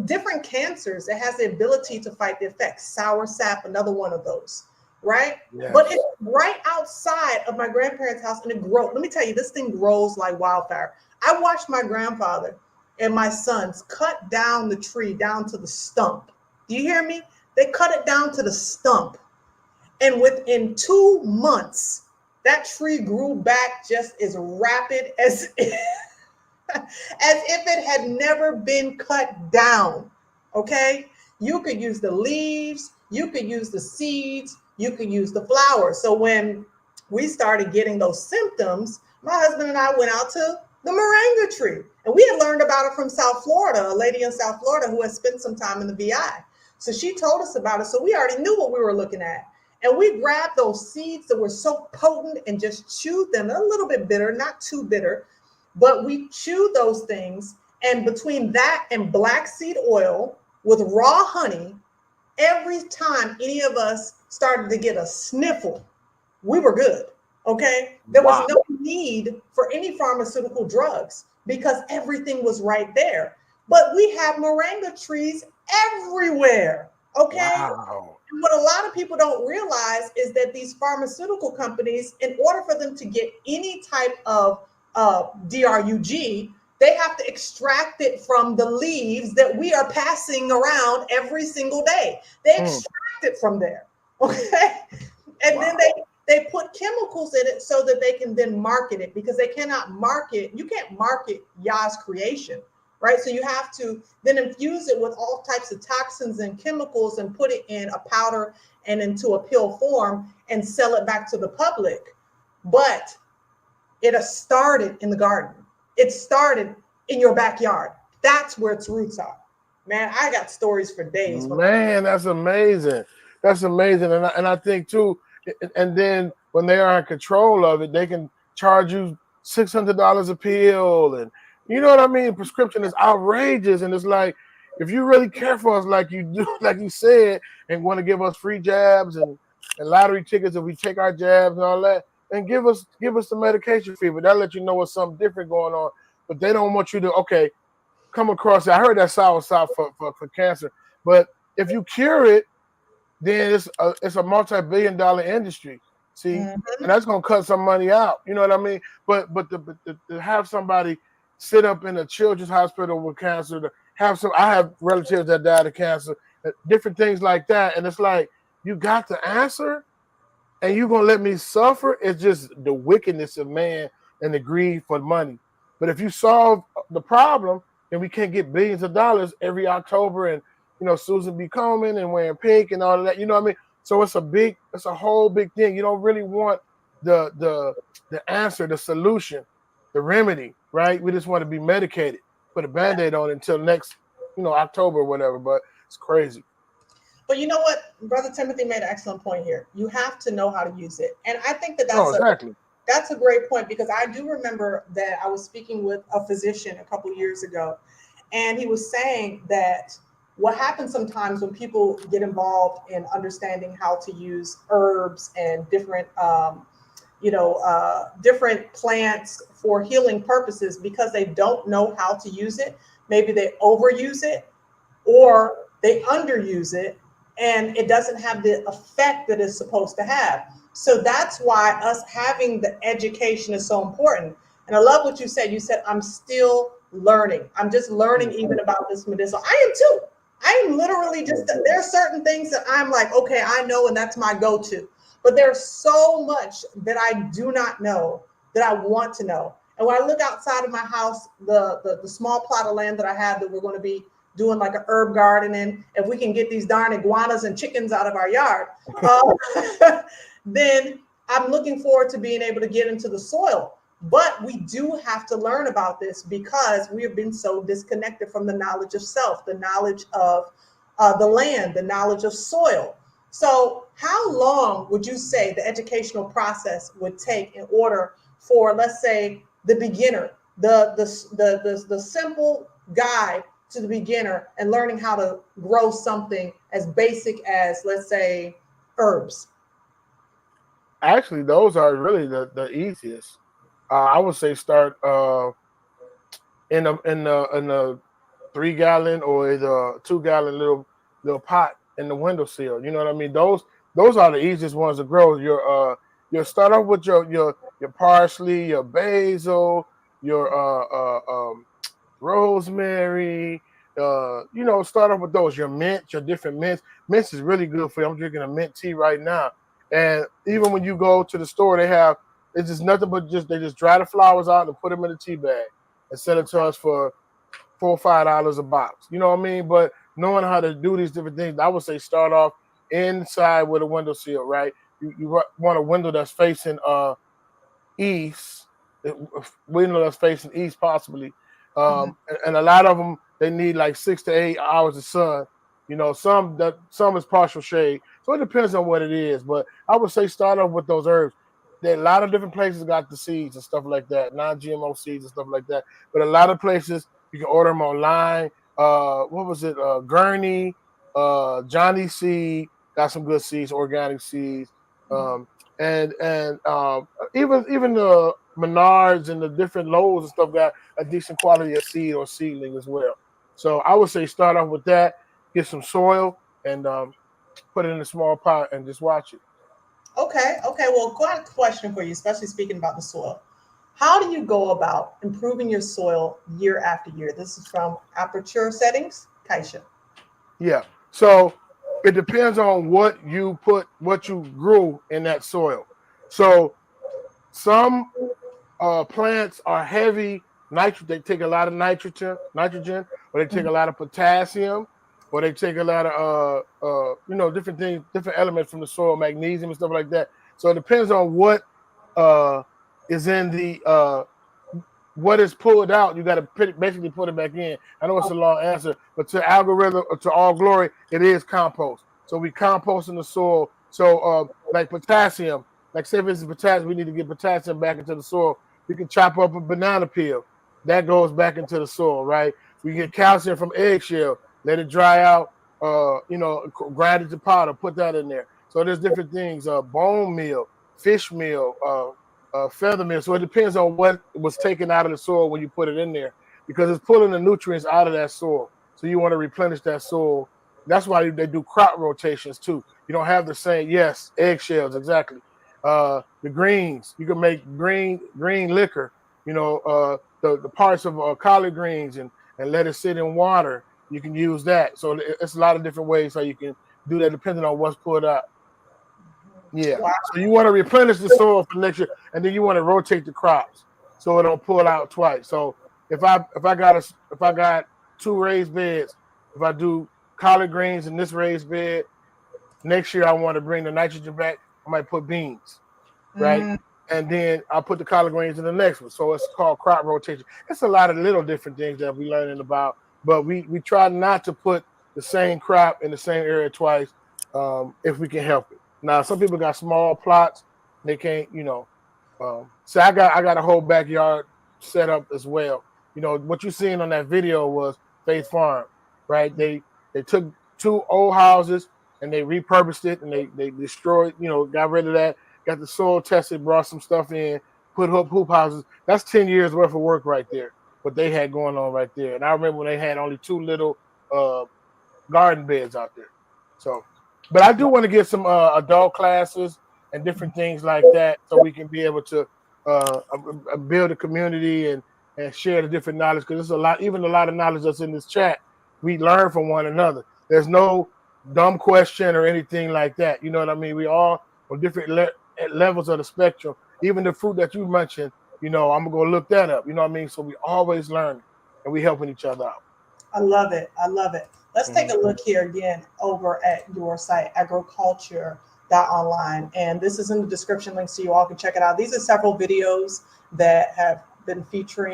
different cancers. It has the ability to fight the effects. Sour sap, another one of those, right? Yes. But it's right outside of my grandparents' house, and it grows. Let me tell you, this thing grows like wildfire. I watched my grandfather and my sons cut down the tree down to the stump. Do you hear me? They cut it down to the stump. And within 2 months, that tree grew back just as rapid as if it had never been cut down. Okay? You could use the leaves, you could use the seeds, you could use the flowers. So when we started getting those symptoms, my husband and I went out to the moringa tree. And we had learned about it from South Florida, a lady in South Florida who had spent some time in the VI. So she told us about it. So we already knew what we were looking at. And we grabbed those seeds that were so potent and just chewed them. They're a little bit bitter, not too bitter, but we chewed those things. And between that and black seed oil with raw honey, every time any of us started to get a sniffle, we were good, okay? There was no need for any pharmaceutical drugs because everything was right there. But we have moringa trees everywhere, okay? Wow. And what a lot of people don't realize is that these pharmaceutical companies, in order for them to get any type of DRUG, they have to extract it from the leaves that we are passing around every single day. They extract it from there, okay? And then they put chemicals in it so that they can then market it, because they cannot market, you can't market Yah's creation, right? So you have to then infuse it with all types of toxins and chemicals and put it in a powder and into a pill form and sell it back to the public. But it has started in the garden. It started in your backyard. That's where its roots are. Man, I got stories for days. Man, that's amazing. That's amazing. And I think too, and then when they are in control of it, they can charge you $600 a pill. And you know what I mean? Prescription is outrageous. And it's like, if you really care for us like you do, like you said, and want to give us free jabs and lottery tickets if we take our jabs and all that, then give us the medication fee. But that'll let you know what's something different going on. But they don't want you to, okay, come across it. I heard that sour sop for cancer. But if you cure it, then it's a multi-billion-dollar industry. See, and that's gonna cut some money out. You know what I mean? But to have somebody sit up in a children's hospital with cancer, to have I have relatives that died of cancer, different things like that, and it's like, you got the answer, and you're gonna let me suffer? It's just the wickedness of man and the greed for money. But if you solve the problem, then we can't get billions of dollars every October, and Susan B. Komen and wearing pink and all of that. You know what I mean? So it's a whole big thing. You don't really want the answer, the solution, the remedy, right? We just want to be medicated, put a Band-Aid on it until next, October or whatever. But it's crazy. But you know what? Brother Timothy made an excellent point here. You have to know how to use it. And I think that's a great point, because I do remember that I was speaking with a physician a couple years ago, and he was saying that what happens sometimes when people get involved in understanding how to use herbs and different, different plants for healing purposes, because they don't know how to use it. Maybe they overuse it or they underuse it, and it doesn't have the effect that it's supposed to have. So that's why us having the education is so important. And I love what you said. You said, I'm still learning. I'm just learning even about this medicinal. I am too. I'm literally just, there are certain things that I'm like, okay, I know, and that's my go-to. But there's so much that I do not know that I want to know. And when I look outside of my house, the small plot of land that I have that we're going to be doing like an herb garden in, if we can get these darn iguanas and chickens out of our yard, then I'm looking forward to being able to get into the soil. But we do have to learn about this because we have been so disconnected from the knowledge of self, the knowledge of the land, the knowledge of soil. So how long would you say the educational process would take in order for, let's say, the beginner, the simple guide to the beginner and learning how to grow something as basic as, let's say, herbs? Actually, those are really the easiest. I would say start in the 3-gallon or the 2-gallon little pot in the windowsill. You know what I mean? Those are the easiest ones to grow. You'll start off with your parsley, your basil, your rosemary. Start off with those. Your mint, your different mints. Mint is really good for you. I'm drinking a mint tea right now. And even when you go to the store, it's just nothing but they just dry the flowers out and put them in a tea bag and sell it to us for $4 or $5 a box. You know what I mean? But knowing how to do these different things, I would say start off inside with a windowsill, right? You want a window that's facing east, window that's facing east possibly. And a lot of them, they need like 6 to 8 hours of sun. Some is partial shade. So it depends on what it is. But I would say start off with those herbs. There are a lot of different places got the seeds and stuff like that, non-GMO seeds and stuff like that. But a lot of places you can order them online. What was it? Gurney, Johnny Seed got some good seeds, organic seeds, and even the Menards and the different Lowe's and stuff got a decent quality of seed or seedling as well. So I would say start off with that, get some soil, and put it in a small pot and just watch it. Okay. Well, got a question for you, especially speaking about the soil. How do you go about improving your soil year after year? This is from Aperture Settings, Kaisha. Yeah. So it depends on what you grew in that soil. So some plants are heavy nitrogen. They take a lot of nitrogen, or they take a lot of potassium, or they take a lot of different things, different elements from the soil, magnesium and stuff like that. So it depends on what is in the what is pulled out. You got to basically put it back in. I know it's a long answer, but to all glory, it is compost. So we compost in the soil. So like potassium, like say if it's potassium, we need to get potassium back into the soil. We can chop up a banana peel. That goes back into the soil, right? We get calcium from eggshell. Let it dry out, grind it to powder, put that in there. So there's different things, bone meal, fish meal, feather meal. So it depends on what was taken out of the soil when you put it in there, because it's pulling the nutrients out of that soil. So you want to replenish that soil. That's why they do crop rotations too. You don't have the same, yes, eggshells, exactly. The greens, you can make green liquor, the parts of collard greens and let it sit in water. You can use that. So it's a lot of different ways how you can do that depending on what's put out. Yeah. Wow. So you want to replenish the soil for next year, and then you want to rotate the crops so it don't pull out twice. So if I got 2 raised beds, if I do collard greens in this raised bed, next year I want to bring the nitrogen back. I might put beans, right? And then I'll put the collard greens in the next one. So it's called crop rotation. It's a lot of little different things that we're learning about, but we try not to put the same crop in the same area twice if we can help it. Now, some people got small plots. They can't, so I got a whole backyard set up as well. What you're seeing on that video was Faith Farm, right? They They took 2 old houses and they repurposed it and they destroyed, got rid of that, got the soil tested, brought some stuff in, put hoop houses. That's 10 years worth of work right there, what they had going on right there. And I remember when they had only 2 little garden beds out there. So, but I do want to get some adult classes and different things like that so we can be able to build a community and share the different knowledge, because there's a lot of knowledge that's in this chat. We learn from one another. There's no dumb question or anything like that. You know what I mean? We all on different levels of the spectrum. Even the fruit that you mentioned, I'm gonna go look that up. You know what I mean? So we always learning and we helping each other out. I love it. I love it. Let's take a look here again over at your site, agriculture.online. And this is in the description link so you all can check it out. These are several videos that have been feature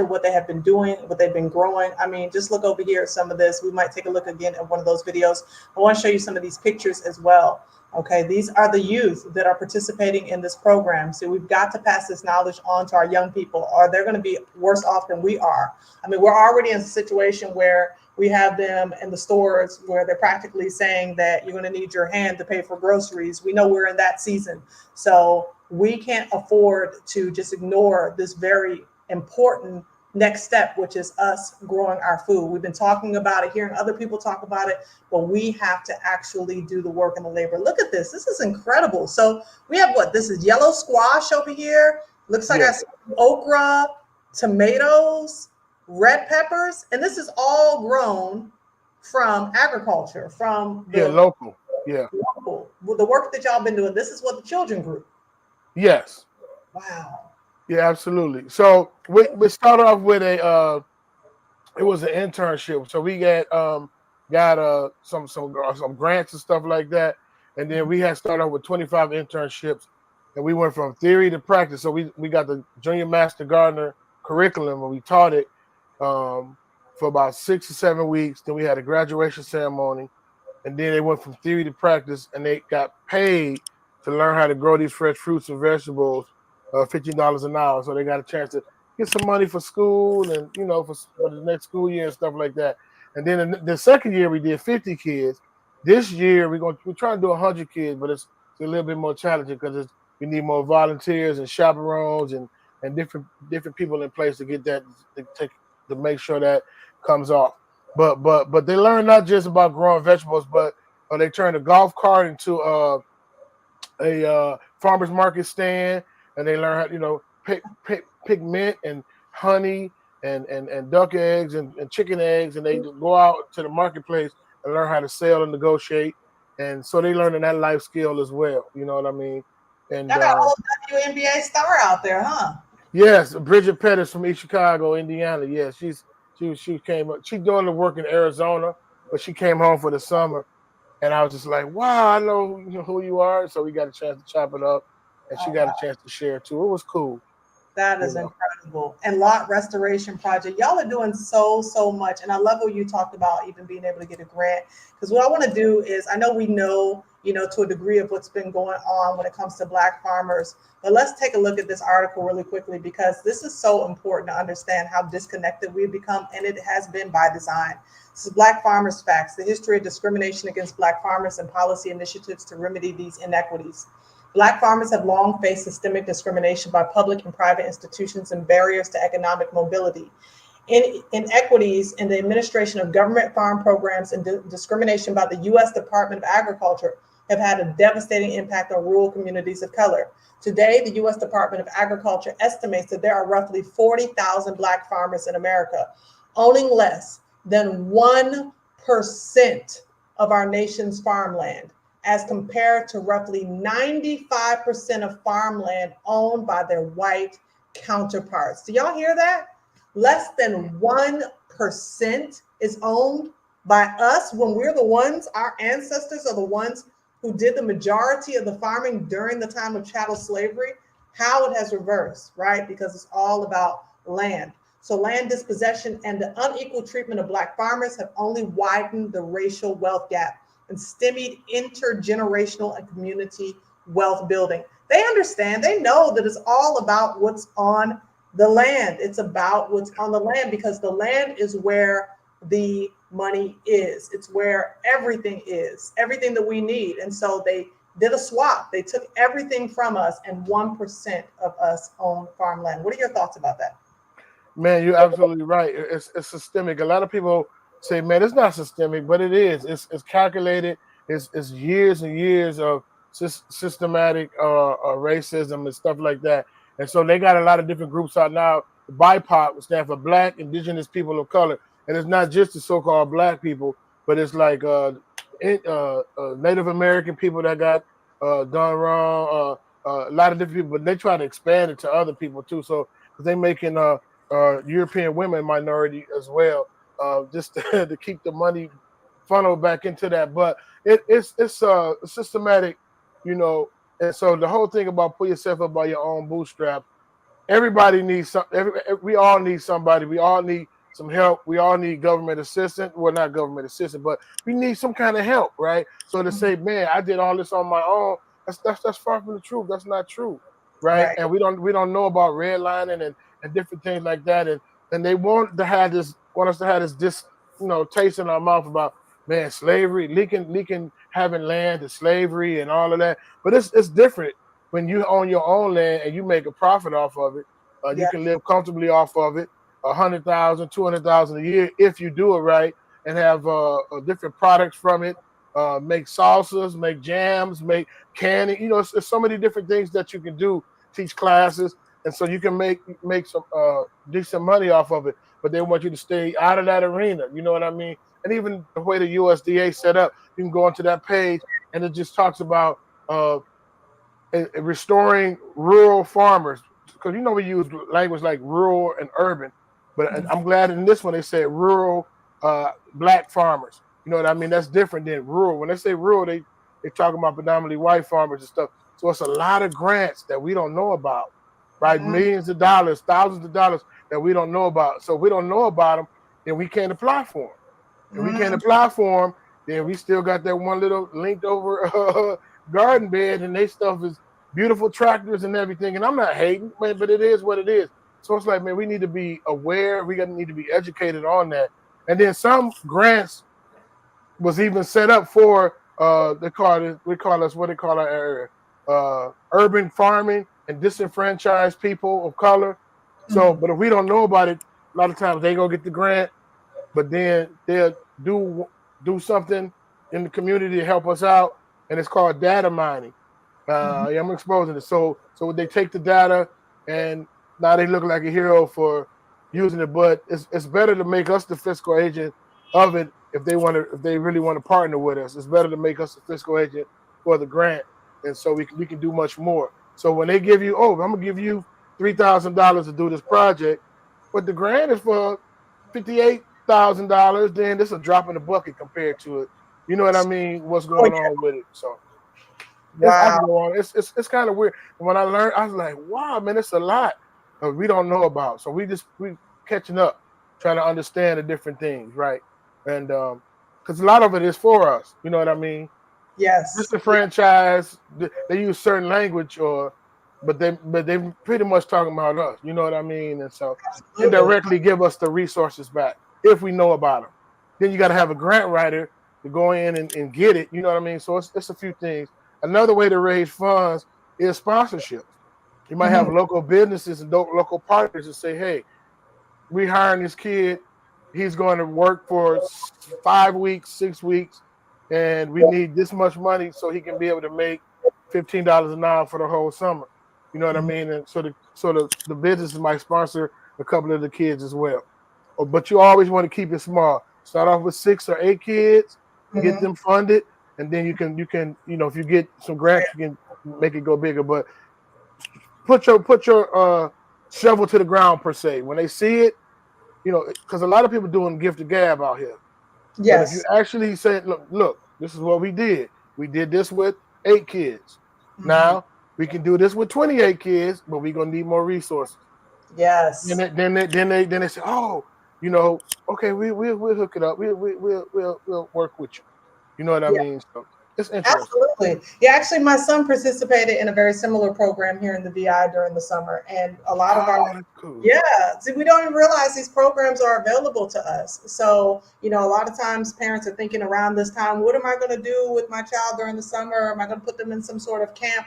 what they have been doing, what they've been growing. I mean, just look over here at some of this. We might take a look again at one of those videos. I want to show you some of these pictures as well. Okay, these are the youth that are participating in this program. So we've got to pass this knowledge on to our young people, or they're going to be worse off than we are. I mean, we're already in a situation where we have them in the stores where they're practically saying that you're going to need your hand to pay for groceries. We know we're in that season. So we can't afford to just ignore this very important next step, which is us growing our food. We've been talking about it, hearing other people talk about it, but we have to actually do the work and the labor. Look at this. This is incredible. So we have this is yellow squash over here. Looks like I see okra, tomatoes, red peppers, and this is all grown from agriculture, from local. Yeah. Local. With the work that y'all been doing, this is what the children grew. Yes. Wow. Yeah, absolutely. So we started off with it was an internship. So we got some grants and stuff like that. And then we had started off with 25 internships, and we went from theory to practice. So we got the Junior Master Gardener curriculum, and we taught it for about 6 or 7 weeks. Then we had a graduation ceremony, and then they went from theory to practice, and they got paid to learn how to grow these fresh fruits and vegetables, $15 an hour. So they got a chance to get some money for school and, for the next school year and stuff like that. And then the second year we did 50 kids. This year we're trying to do 100 kids, but it's a little bit more challenging because we need more volunteers and chaperones and different people in place to get that to make sure that comes off. But they learn not just about growing vegetables, but they turn a golf cart into a farmer's market stand, and they learn how pick mint and honey and duck eggs and chicken eggs, and they go out to the marketplace and learn how to sell and negotiate, and so they learning that life skill as well. You know what I mean? And y'all got a whole WNBA star out there, huh? Yes, Bridget Pettis from East Chicago, Indiana. Yes, she came up. She's doing the work in Arizona, but she came home for the summer. And I was just like, wow, I know who you are. So we got a chance to chop it up, and she got a chance to share too. It was cool. That is incredible. And Lot Restoration Project, y'all are doing so much. And I love what you talked about, even being able to get a grant. Because what I want to do is, I know we know, to a degree of what's been going on when it comes to Black farmers. But let's take a look at this article really quickly, because this is so important to understand how disconnected we've become. And it has been by design. This is Black Farmers Facts, the history of discrimination against Black farmers and policy initiatives to remedy these inequities. Black farmers have long faced systemic discrimination by public and private institutions and barriers to economic mobility. Inequities in the administration of government farm programs and discrimination by the U.S. Department of Agriculture have had a devastating impact on rural communities of color. Today, the U.S. Department of Agriculture estimates that there are roughly 40,000 Black farmers in America, owning less than 1% of our nation's farmland, as compared to roughly 95% of farmland owned by their white counterparts. Do y'all hear that? Less than 1% is owned by us when we're the ones, our ancestors are the ones who did the majority of the farming during the time of chattel slavery. How it has reversed, right? Because it's all about land. So land dispossession and the unequal treatment of Black farmers have only widened the racial wealth gap and stymied intergenerational and community wealth building. They understand, they know that it's all about what's on the land. It's about what's on the land, because the land is where the money is. It's where everything is, everything that we need. And so they did a swap. They took everything from us, and 1% of us own farmland. What are your thoughts about that? Man, you're absolutely right. It's systemic. A lot of people say, man, it's not systemic, but it is. It's calculated. It's years and years of systematic racism and stuff like that. And so they got a lot of different groups out now. BIPOC, which stands for Black, Indigenous People of Color. And it's not just the so-called Black people, but it's like Native American people that got done wrong, a lot of different people, but they try to expand it to other people too. So, because they're making European women minority as well, just to keep the money funneled back into that. But it's systematic, you know. And so the whole thing about pull yourself up by your own bootstraps. Everybody needs some. We all need somebody. We all need some help. We all need government assistance. Well, not government assistance, but we need some kind of help, right? So to say, man, I did all this on my own, that's far from the truth. That's not true, right? And we don't know about redlining and different things like that. And they want us to have this taste in our mouth about, man, slavery, leaking having land to slavery and all of that. But it's different when you own your own land and you make a profit off of it. You can live comfortably off of it, $100,000, $200,000 a year if you do it right, and have different products from it. Make salsas, make jams, make canning. It's so many different things that you can do. Teach classes, and so you can make some decent money off of it. But they want you to stay out of that arena. You know what I mean? And even the way the USDA set up, you can go onto that page, and it just talks about restoring rural farmers, because we use language like rural and urban, but I'm glad in this one they said rural Black farmers. You know what I mean? That's different than rural. When they say rural, they talk about predominantly white farmers and stuff. So it's a lot of grants that we don't know about, right? Millions of dollars, thousands of dollars that we don't know about. So if we don't know about them, then we can't apply for them. If we can't apply for them, then we still got that one little linked over garden bed, and they stuff is beautiful tractors and everything. And I'm not hating, man, but it is what it is. So it's like, man, we need to be aware. We need to be educated on that. And then some grants was even set up for we call our area urban farming and disenfranchised people of color. So, but if we don't know about it, a lot of times they go get the grant, but then they'll do something in the community to help us out, and it's called data mining. I'm exposing it. So they take the data, and now they look like a hero for using it. But it's better to make us the fiscal agent of it if they really want to partner with us. It's better to make us the fiscal agent for the grant, and so we can do much more. So when they give you, I'm gonna give you $3,000 to do this project, but the grant is for $58,000, then it's a drop in the bucket compared to it. You know what I mean? What's going on with it? So it's kind of weird. And when I learned, I was like, wow, man, it's a lot that we don't know about. So we catching up, trying to understand the different things, right? And because a lot of it is for us. You know what I mean? Yes. Just the franchise, they use certain language, but they pretty much talking about us. You know what I mean? And so they directly give us the resources back if we know about them. Then you got to have a grant writer to go in and get it. You know what I mean? So it's a few things. Another way to raise funds is sponsorship. You might have local businesses and local partners that say, hey, we hiring this kid. He's going to work for 5 weeks, 6 weeks, and we need this much money so he can be able to make $15 an hour for the whole summer. You know what I mean? And so the businesses might sponsor a couple of the kids as well. But you always want to keep it small. Start off with 6 or 8 kids, get them funded, and then you can if you get some grants, you can make it go bigger. But put your shovel to the ground per se. When they see it, because a lot of people doing gift to gab out here. Yes. But if you actually say, look, this is what we did. We did this with 8 kids. Now we can do this with 28 kids, but we're gonna need more resources. Yes. And then they say, okay, we'll hook it up. We'll work with you. You know what I mean? So It's interesting. Absolutely. Yeah, actually, my son participated in a very similar program here in the VI during the summer. And a lot of our, cool. yeah, see, we don't even realize these programs are available to us. So, a lot of times parents are thinking around this time, what am I going to do with my child during the summer? Am I going to put them in some sort of camp?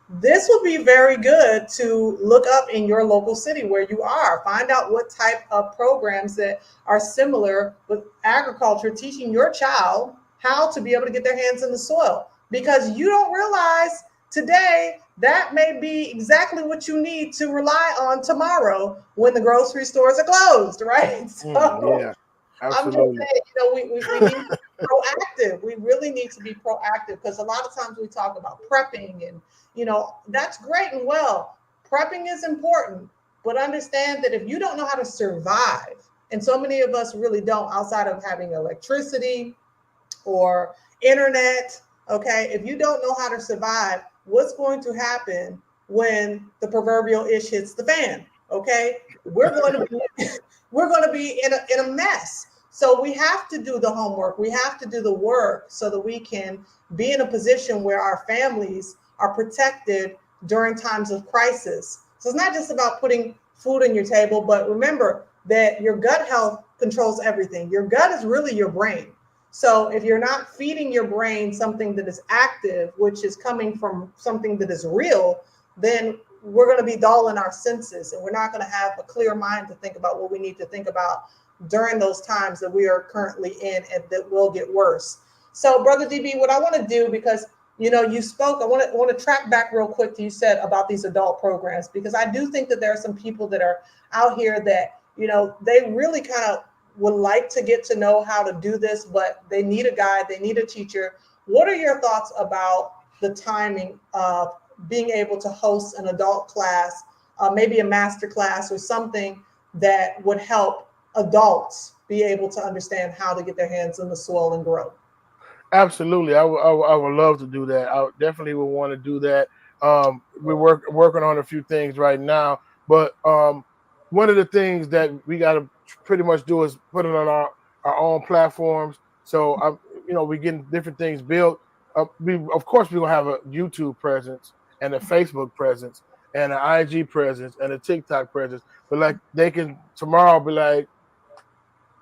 This would be very good to look up in your local city where you are. Find out what type of programs that are similar with agriculture, teaching your child how to be able to get their hands in the soil. Because you don't realize today that may be exactly what you need to rely on tomorrow when the grocery stores are closed, right? Yeah, absolutely. I'm just saying, we need to be proactive. We really need to be proactive because a lot of times we talk about prepping and that's great and well. Prepping is important, but understand that if you don't know how to survive, and so many of us really don't outside of having electricity or internet, okay, if you don't know how to survive, what's going to happen when the proverbial ish hits the fan? Okay, we're going to be in a mess. So we have to do the homework. We have to do the work so that we can be in a position where our families are protected during times of crisis. So it's not just about putting food on your table, but remember that your gut health controls everything. Your gut is really your brain. So if you're not feeding your brain something that is active, which is coming from something that is real, then we're going to be dull in our senses and we're not going to have a clear mind to think about what we need to think about during those times that we are currently in and that will get worse. So Brother DB, what I want to do, because you spoke, I want to track back real quick to you said about these adult programs, because I do think that there are some people that are out here that, they really kind of would like to get to know how to do this, but they need a guide, they need a teacher. What are your thoughts about the timing of being able to host an adult class, maybe a master class or something that would help adults be able to understand how to get their hands in the soil and grow? Absolutely. I would love to do that. I definitely would want to do that. We're working on a few things right now, but one of the things that we got to pretty much do is put it on our own platforms. So, we're getting different things built. Of course, we're going to have a YouTube presence and a Facebook presence and an IG presence and a TikTok presence. But like they can tomorrow be like,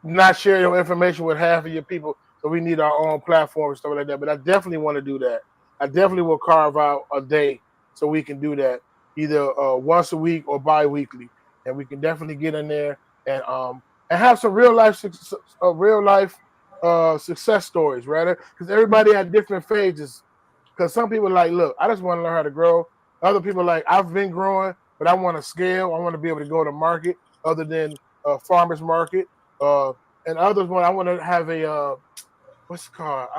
not share your information with half of your people. So we need our own platform and stuff like that. But I definitely want to do that. I definitely will carve out a day so we can do that, either once a week or bi-weekly. And we can definitely get in there and have some real life success stories, right? Because everybody had different phases. Because some people are like, look, I just want to learn how to grow. Other people are like, I've been growing, but I want to scale. I want to be able to go to market other than farmers market. And others I want to have a what's it called?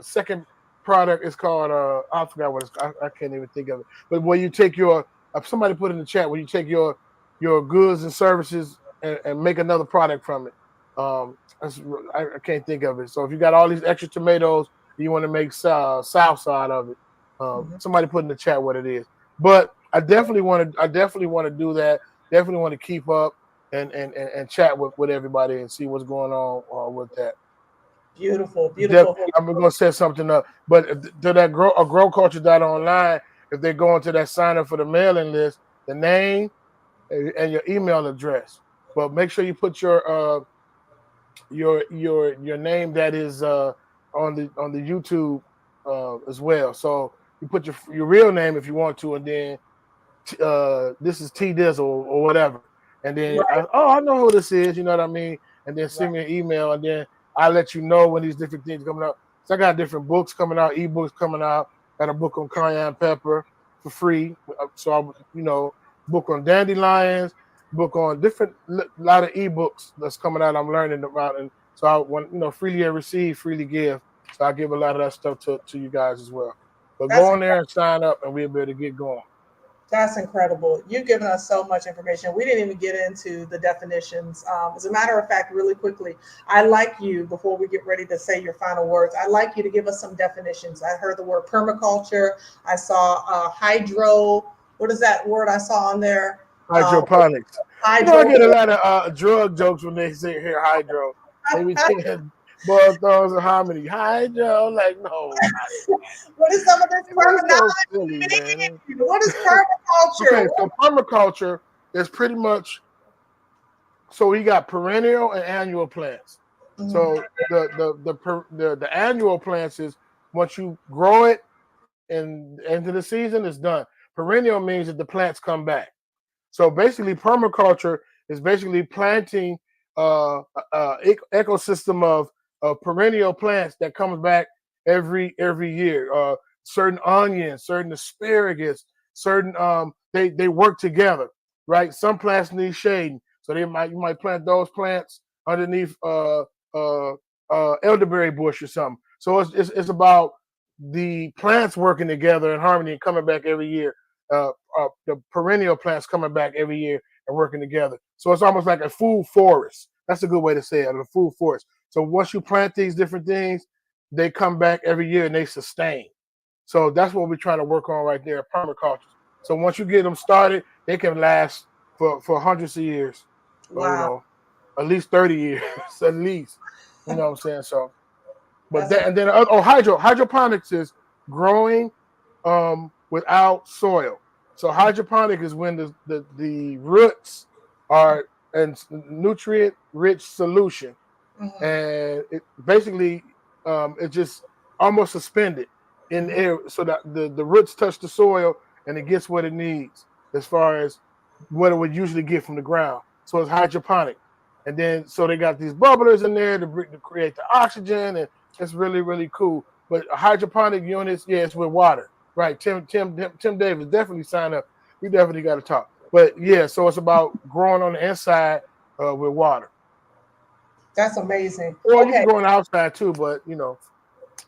Second product is called I forgot what it's called. I can't even think of it. But when you take your somebody put in the chat, when you take your goods and services and make another product from it. I can't think of it. So if you got all these extra tomatoes, you want to make salsa out of it. Somebody put in the chat what it is. But I definitely want to do that. Definitely want to keep up and chat with everybody and see what's going on with that. Beautiful. I'm gonna set something up. But to that grow culture online, if they go into that sign up for the mailing list, the name and your email address. But make sure you put your name that is on the YouTube as well. So you put your real name if you want to, and then this is T Dizzle or whatever. And then I know who this is, you know what I mean? And then send me an email, and then I'll let you know when these different things coming out. So I got different books coming out, ebooks coming out. Got a book on cayenne pepper for free. So I, book on dandelions, book on lot of ebooks that's coming out. I'm learning about, and so I want freely receive, freely give. So I give a lot of that stuff to you guys as well. But go on there and sign up, and we'll be able to get going. That's incredible. You've given us so much information. We didn't even get into the definitions. As a matter of fact, really quickly, I'd like you, before we get ready to say your final words, I'd like you to give us some definitions. I heard the word permaculture. I saw hydro. What is that word I saw on there? Hydroponics. I get a lot of drug jokes when they say here hydro. Maybe Both those and harmony. Hi, Joe. Like, no. What is some of this So terminology silly, man. mean? What is permaculture? Okay, so permaculture is pretty much, so we got perennial and annual plants. So the annual plants is once you grow it and into the season, it's done. Perennial means that the plants come back. So basically, permaculture is basically planting ecosystem of perennial plants that comes back every year. Certain onions, certain asparagus, certain they work together, right? Some plants need shading, so you might plant those plants underneath elderberry bush or something. So it's about the plants working together in harmony and coming back every year. The perennial plants coming back every year and working together. So it's almost like a food forest. That's a good way to say it, a food forest. So once you plant these different things, they come back every year and they sustain. So that's what we're trying to work on right there, permaculture. So once you get them started, they can last for hundreds of years. Or, you know, at least 30 years, at least. You know what I'm saying? So, but that, and then hydroponics is growing without soil. So hydroponic is when the roots are in nutrient-rich solution, and it basically it just almost suspended in air, so that the roots touch the soil and it gets what it needs as far as what it would usually get from the ground. So it's hydroponic, and then so they got these bubblers in there to create the oxygen, and it's really, really cool. But hydroponic units, yeah, it's with water. Right, Tim Davis, definitely sign up. We definitely got to talk. But yeah, so it's about growing on the inside with water. That's amazing. Or you can grow on the outside too, but you know,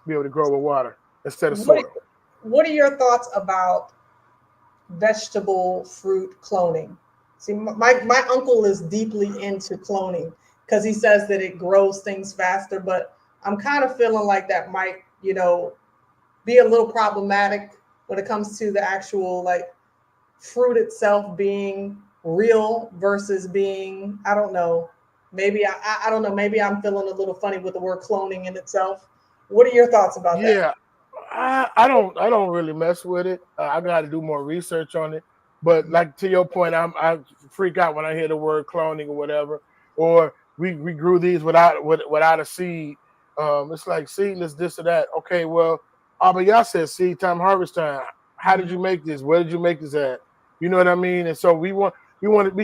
be able to grow with water instead of soil. What are your thoughts about vegetable fruit cloning? See, my uncle is deeply into cloning because he says that it grows things faster, but I'm kind of feeling like that might, you know, be a little problematic when it comes to the actual like fruit itself being real versus being, I don't know, maybe I don't know, maybe I'm feeling a little funny with the word cloning in itself. What are your thoughts about that? Yeah, I don't really mess with it. I got to do more research on it. But like to your point, I freak out when I hear the word cloning or whatever. Or we grew these without a seed. It's like seedless this or that. Okay, well, but y'all said seed time, harvest time. How did you make this? Where did you make this at? You know what I mean? And so we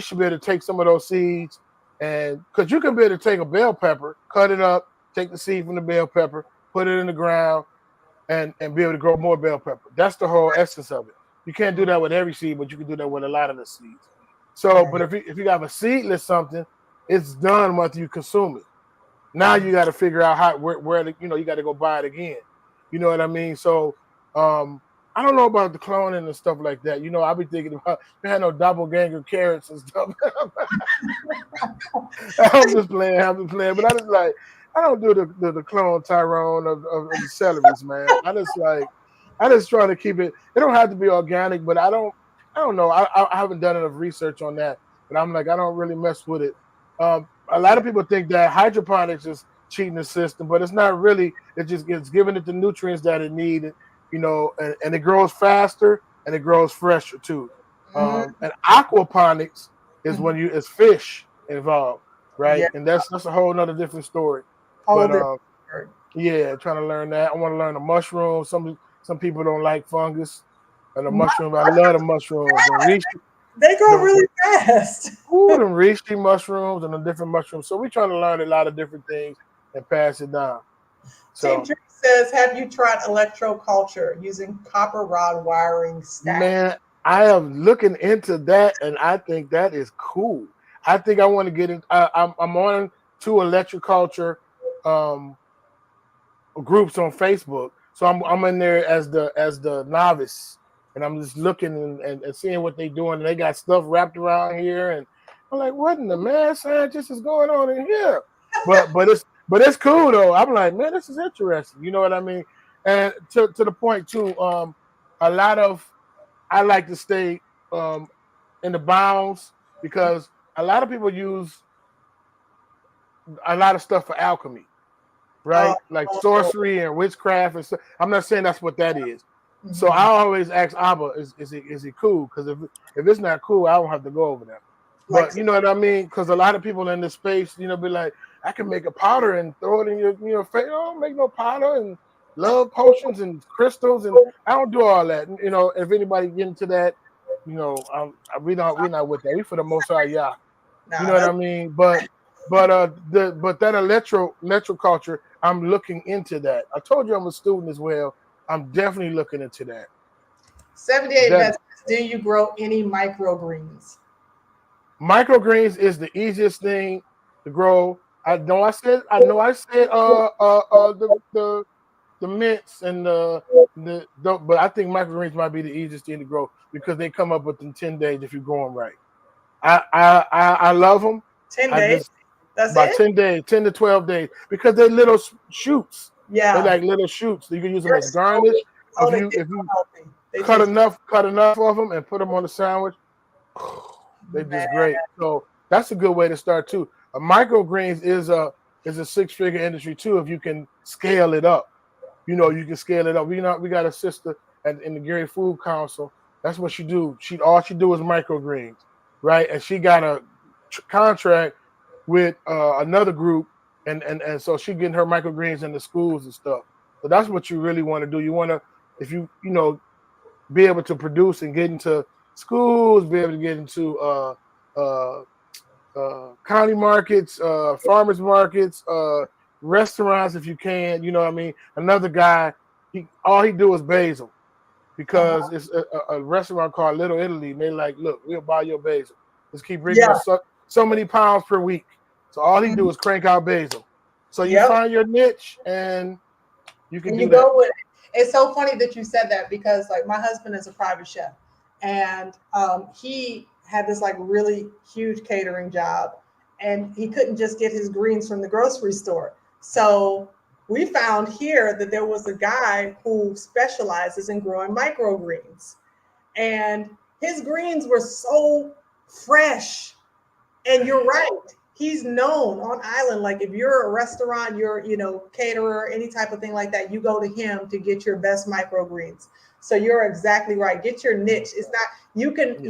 should be able to take some of those seeds, and because you can be able to take a bell pepper, cut it up, take the seed from the bell pepper, put it in the ground, and be able to grow more bell pepper. That's the whole essence of it. You can't do that with every seed, but you can do that with a lot of the seeds. So, but if you have a seedless something, it's done once you consume it. Now you got to figure out where you got to go buy it again. You know what I mean? So I don't know about the cloning and stuff like that. You know, I'll be thinking about they had no doppelganger carrots and stuff. I'm just playing, but I don't do the clone Tyrone of the celeries, man. I just try to keep it. It don't have to be organic, but I don't know. I haven't done enough research on that, but I'm like, I don't really mess with it. A lot of people think that hydroponics is cheating the system, but it's not really. It's giving it the nutrients that it needs, you know, and it grows faster and it grows fresher too. And aquaponics is when it's fish involved, right? Yeah. And that's a whole nother different story. Yeah, trying to learn that. I want to learn the mushrooms. Some people don't like fungus and the mushrooms. I love the mushrooms. They grow really fast. Ooh, them reishi mushrooms and the different mushrooms. So we're trying to learn a lot of different things and pass it down. So Tim says, have you tried electroculture using copper rod wiring stacks? Man, I am looking into that, and I think that is cool. I think I want to get in. I'm on 2 electroculture groups on Facebook, so I'm in there as the novice, and I'm just looking and seeing what they're doing. And they got stuff wrapped around here, and I'm like, what in the mad scientist is going on in here? But it's cool though. I'm like, man, this is interesting. You know what I mean? And to the point too, I like to stay in the bounds because a lot of people use a lot of stuff for alchemy. right? Like sorcery and witchcraft. And I'm not saying that's what that is. So I always ask Abba, is he cool? Because if it's not cool, I don't have to go over there. But you know what I mean? Because a lot of people in this space, be like, I can make a powder and throw it in your face. I don't make no powder and love potions and crystals, and I don't do all that. If anybody get into that, we're not with that. We for the Most High, yeah. You know what I mean? But that electro culture, I'm looking into that. I told you I'm a student as well. I'm definitely looking into that. 78 Vets, do you grow any microgreens? Microgreens is the easiest thing to grow. I know I said the mints and but I think microgreens might be the easiest thing to grow because they come up within 10 days if you grow them right. I love them. 10 days? That's about it? 10 days, 10 to 12 days, because they're little shoots. Yeah. They're like little shoots. You can use them as garnish. If you cut enough of them and put them on a sandwich, they're just great. So that's a good way to start too. A microgreens is a 6-figure industry too if you can scale it up. You can scale it up. We got a sister in the Gary Food Council. That's what she do. All she do is microgreens, right? And she got a contract with another group, and so she getting her microgreens in the schools and stuff. So that's what you really want to do. You want to, if you be able to produce and get into schools, be able to get into county markets, farmers markets, restaurants if you can. You know what I mean? Another guy, all he do is basil, because it's a restaurant called Little Italy. And they're like, look, we'll buy your basil. Just keep bringing us so many pounds per week. So all he do is crank out basil. So you find your niche and you can do that. Go with it. It's so funny that you said that, because like my husband is a private chef, and he had this like really huge catering job, and he couldn't just get his greens from the grocery store. So we found here that there was a guy who specializes in growing microgreens, and his greens were so fresh. And you're right. He's known on island. Like if you're a restaurant, you're, caterer, any type of thing like that, you go to him to get your best microgreens. So you're exactly right. Get your niche. It's not, you can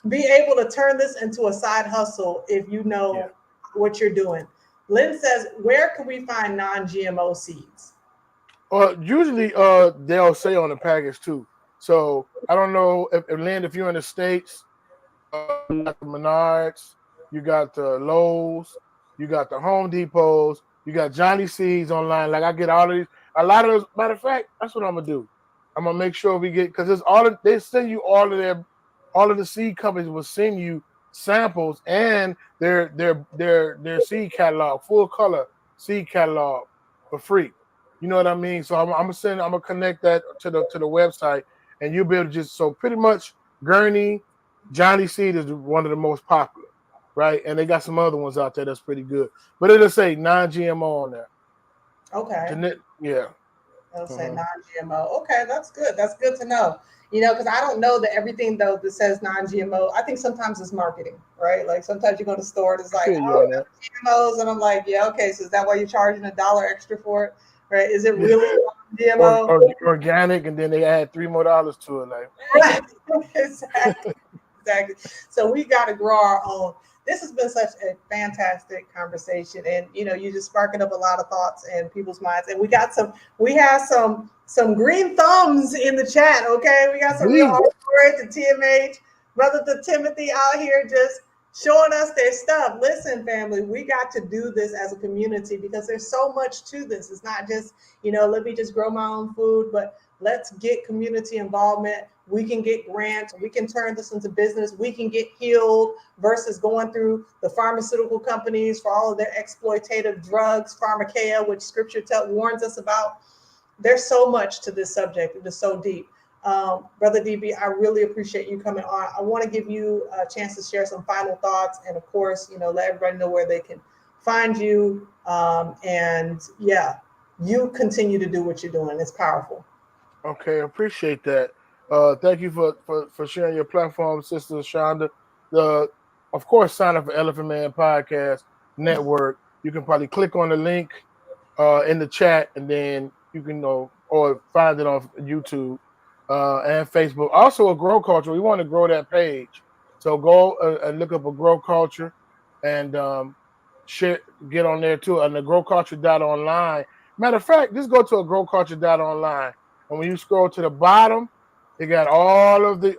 be able to turn this into a side hustle if you know what you're doing. Lynn says, where can we find non-GMO seeds? Usually they'll say on the package too. So I don't know if Lynn, if you're in the States, you got the Menards, you got the Lowe's, you got the Home Depots, you got Johnny Seeds online. Like I get all of these. A lot of those. Matter of fact, that's what I'm gonna do. I'm gonna make sure we get, because they send you all of the seed companies will send you samples and their seed catalog, full color seed catalog for free. You know what I mean? So I'm gonna connect that to the website, and you'll be able to just, so pretty much Gurney, Johnny Seed is one of the most popular, right? And they got some other ones out there that's pretty good. But it'll say non-GMO on there. Okay. Yeah. It'll say non-GMO. Okay, that's good. That's good to know. Because I don't know that everything though that says non-GMO. I think sometimes it's marketing, right? Like sometimes you go to the store and it's like, GMOs, and I'm like, yeah, okay. So is that why you're charging $1 extra for it, right? Is it really GMO? Or organic, and then they add $3 more to it, like. Exactly. So we got to grow our own. This has been such a fantastic conversation, and you just sparking up a lot of thoughts in people's minds. And we have some green thumbs in the chat. Okay, we got some real hardcore to TMH, brother to Timothy out here just showing us their stuff. Listen, family, we got to do this as a community because there's so much to this. It's not just let me just grow my own food, but let's get community involvement. We can get grants. We can turn this into business. We can get healed versus going through the pharmaceutical companies for all of their exploitative drugs, pharmakeia, which scripture warns us about. There's so much to this subject. It is so deep. Brother DB, I really appreciate you coming on. I want to give you a chance to share some final thoughts. And of course, let everybody know where they can find you. And yeah, you continue to do what you're doing. It's powerful. Okay, I appreciate that. Thank you for sharing your platform, Sister Ashanda. Of course, sign up for Elephant Man Podcast Network. You can probably click on the link in the chat, and then you can know or find it on YouTube and Facebook. Also, a Grow Culture. We want to grow that page, so go and look up a Grow Culture and share, get on there too. And the growculture.online. Matter of fact, just go to a growculture.online, and when you scroll to the bottom, you got all of the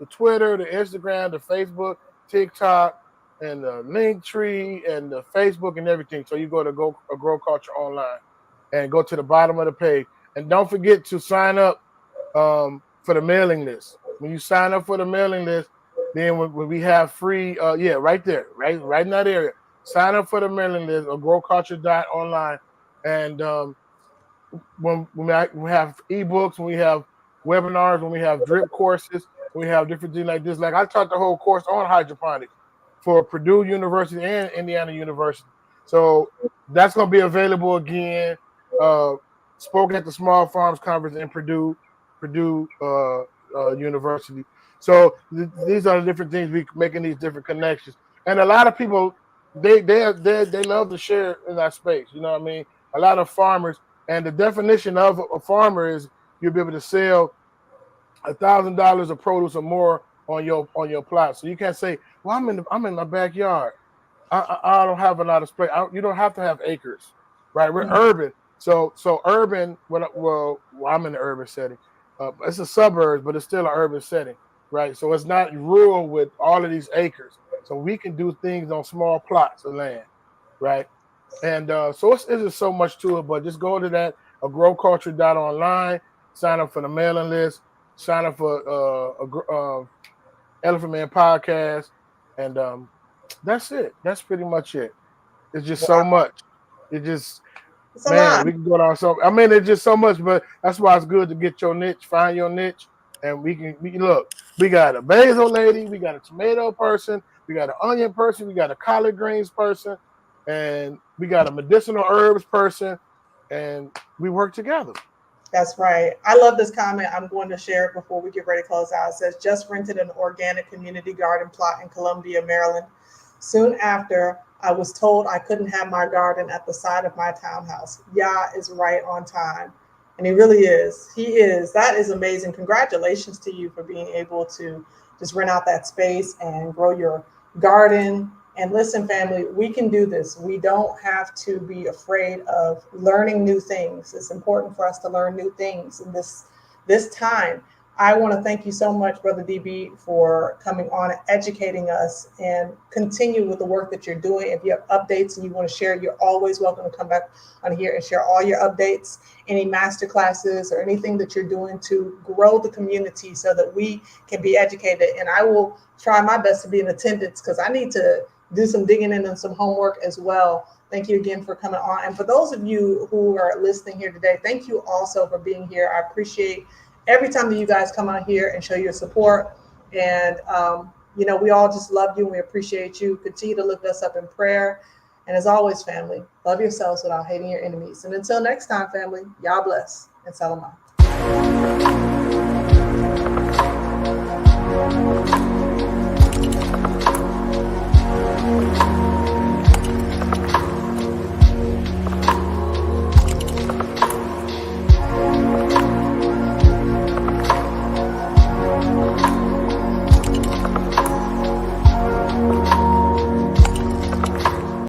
Twitter, the Instagram, the Facebook, TikTok, and the Linktree, and the Facebook, and everything. So you go to Grow Culture Online, and go to the bottom of the page, and don't forget to sign up for the mailing list. When you sign up for the mailing list, then when we have free, right there, right in that area. Sign up for the mailing list or growculture.online, and when we have ebooks, when we have webinars, when we have drip courses, when we have different things like this. Like I taught the whole course on hydroponics for Purdue University and Indiana University. So that's going to be available again. Spoke at the Small Farms Conference in Purdue University. So these are the different things we making these different connections. And a lot of people, they love to share in that space. You know what I mean? A lot of farmers, and the definition of a farmer is you'll be able to sell $1,000 of produce or more on your plot. So you can't say, well, I'm in my backyard. I don't have a lot of space. You don't have to have acres, right? We're urban. So urban. Well, I'm in the urban setting. It's a suburbs, but it's still an urban setting, right? So it's not rural with all of these acres. So we can do things on small plots of land, right? And so it's just so much to it. But just go to that growculture.online, sign up for the mailing list, sign up for Elephant Man podcast, and that's it. That's pretty much it. It's just so much. It just, man, we can go down so. I mean, it's just so much, but that's why it's good to get your niche, find your niche, and we can look. We got a basil lady, we got a tomato person, we got an onion person, we got a collard greens person, and we got a medicinal herbs person, and we work together. That's right. I love this comment. I'm going to share it before we get ready to close out. It says, just rented an organic community garden plot in Columbia, Maryland. Soon after, I was told I couldn't have my garden at the side of my townhouse. Yah is right on time. And he really is. He is. That is amazing. Congratulations to you for being able to just rent out that space and grow your garden. And listen, family, we can do this. We don't have to be afraid of learning new things. It's important for us to learn new things in this time. I want to thank you so much, Brother DB, for coming on and educating us, and continue with the work that you're doing. If you have updates and you want to share, you're always welcome to come back on here and share all your updates, any master classes or anything that you're doing to grow the community so that we can be educated. And I will try my best to be in attendance because I need to do some digging in and some homework as well. Thank you again for coming on. And for those of you who are listening here today, thank you also for being here. I appreciate every time that you guys come out here and show your support. And, we all just love you and we appreciate you. Continue to lift us up in prayer. And as always, family, love yourselves without hating your enemies. And until next time, family, y'all bless and salam.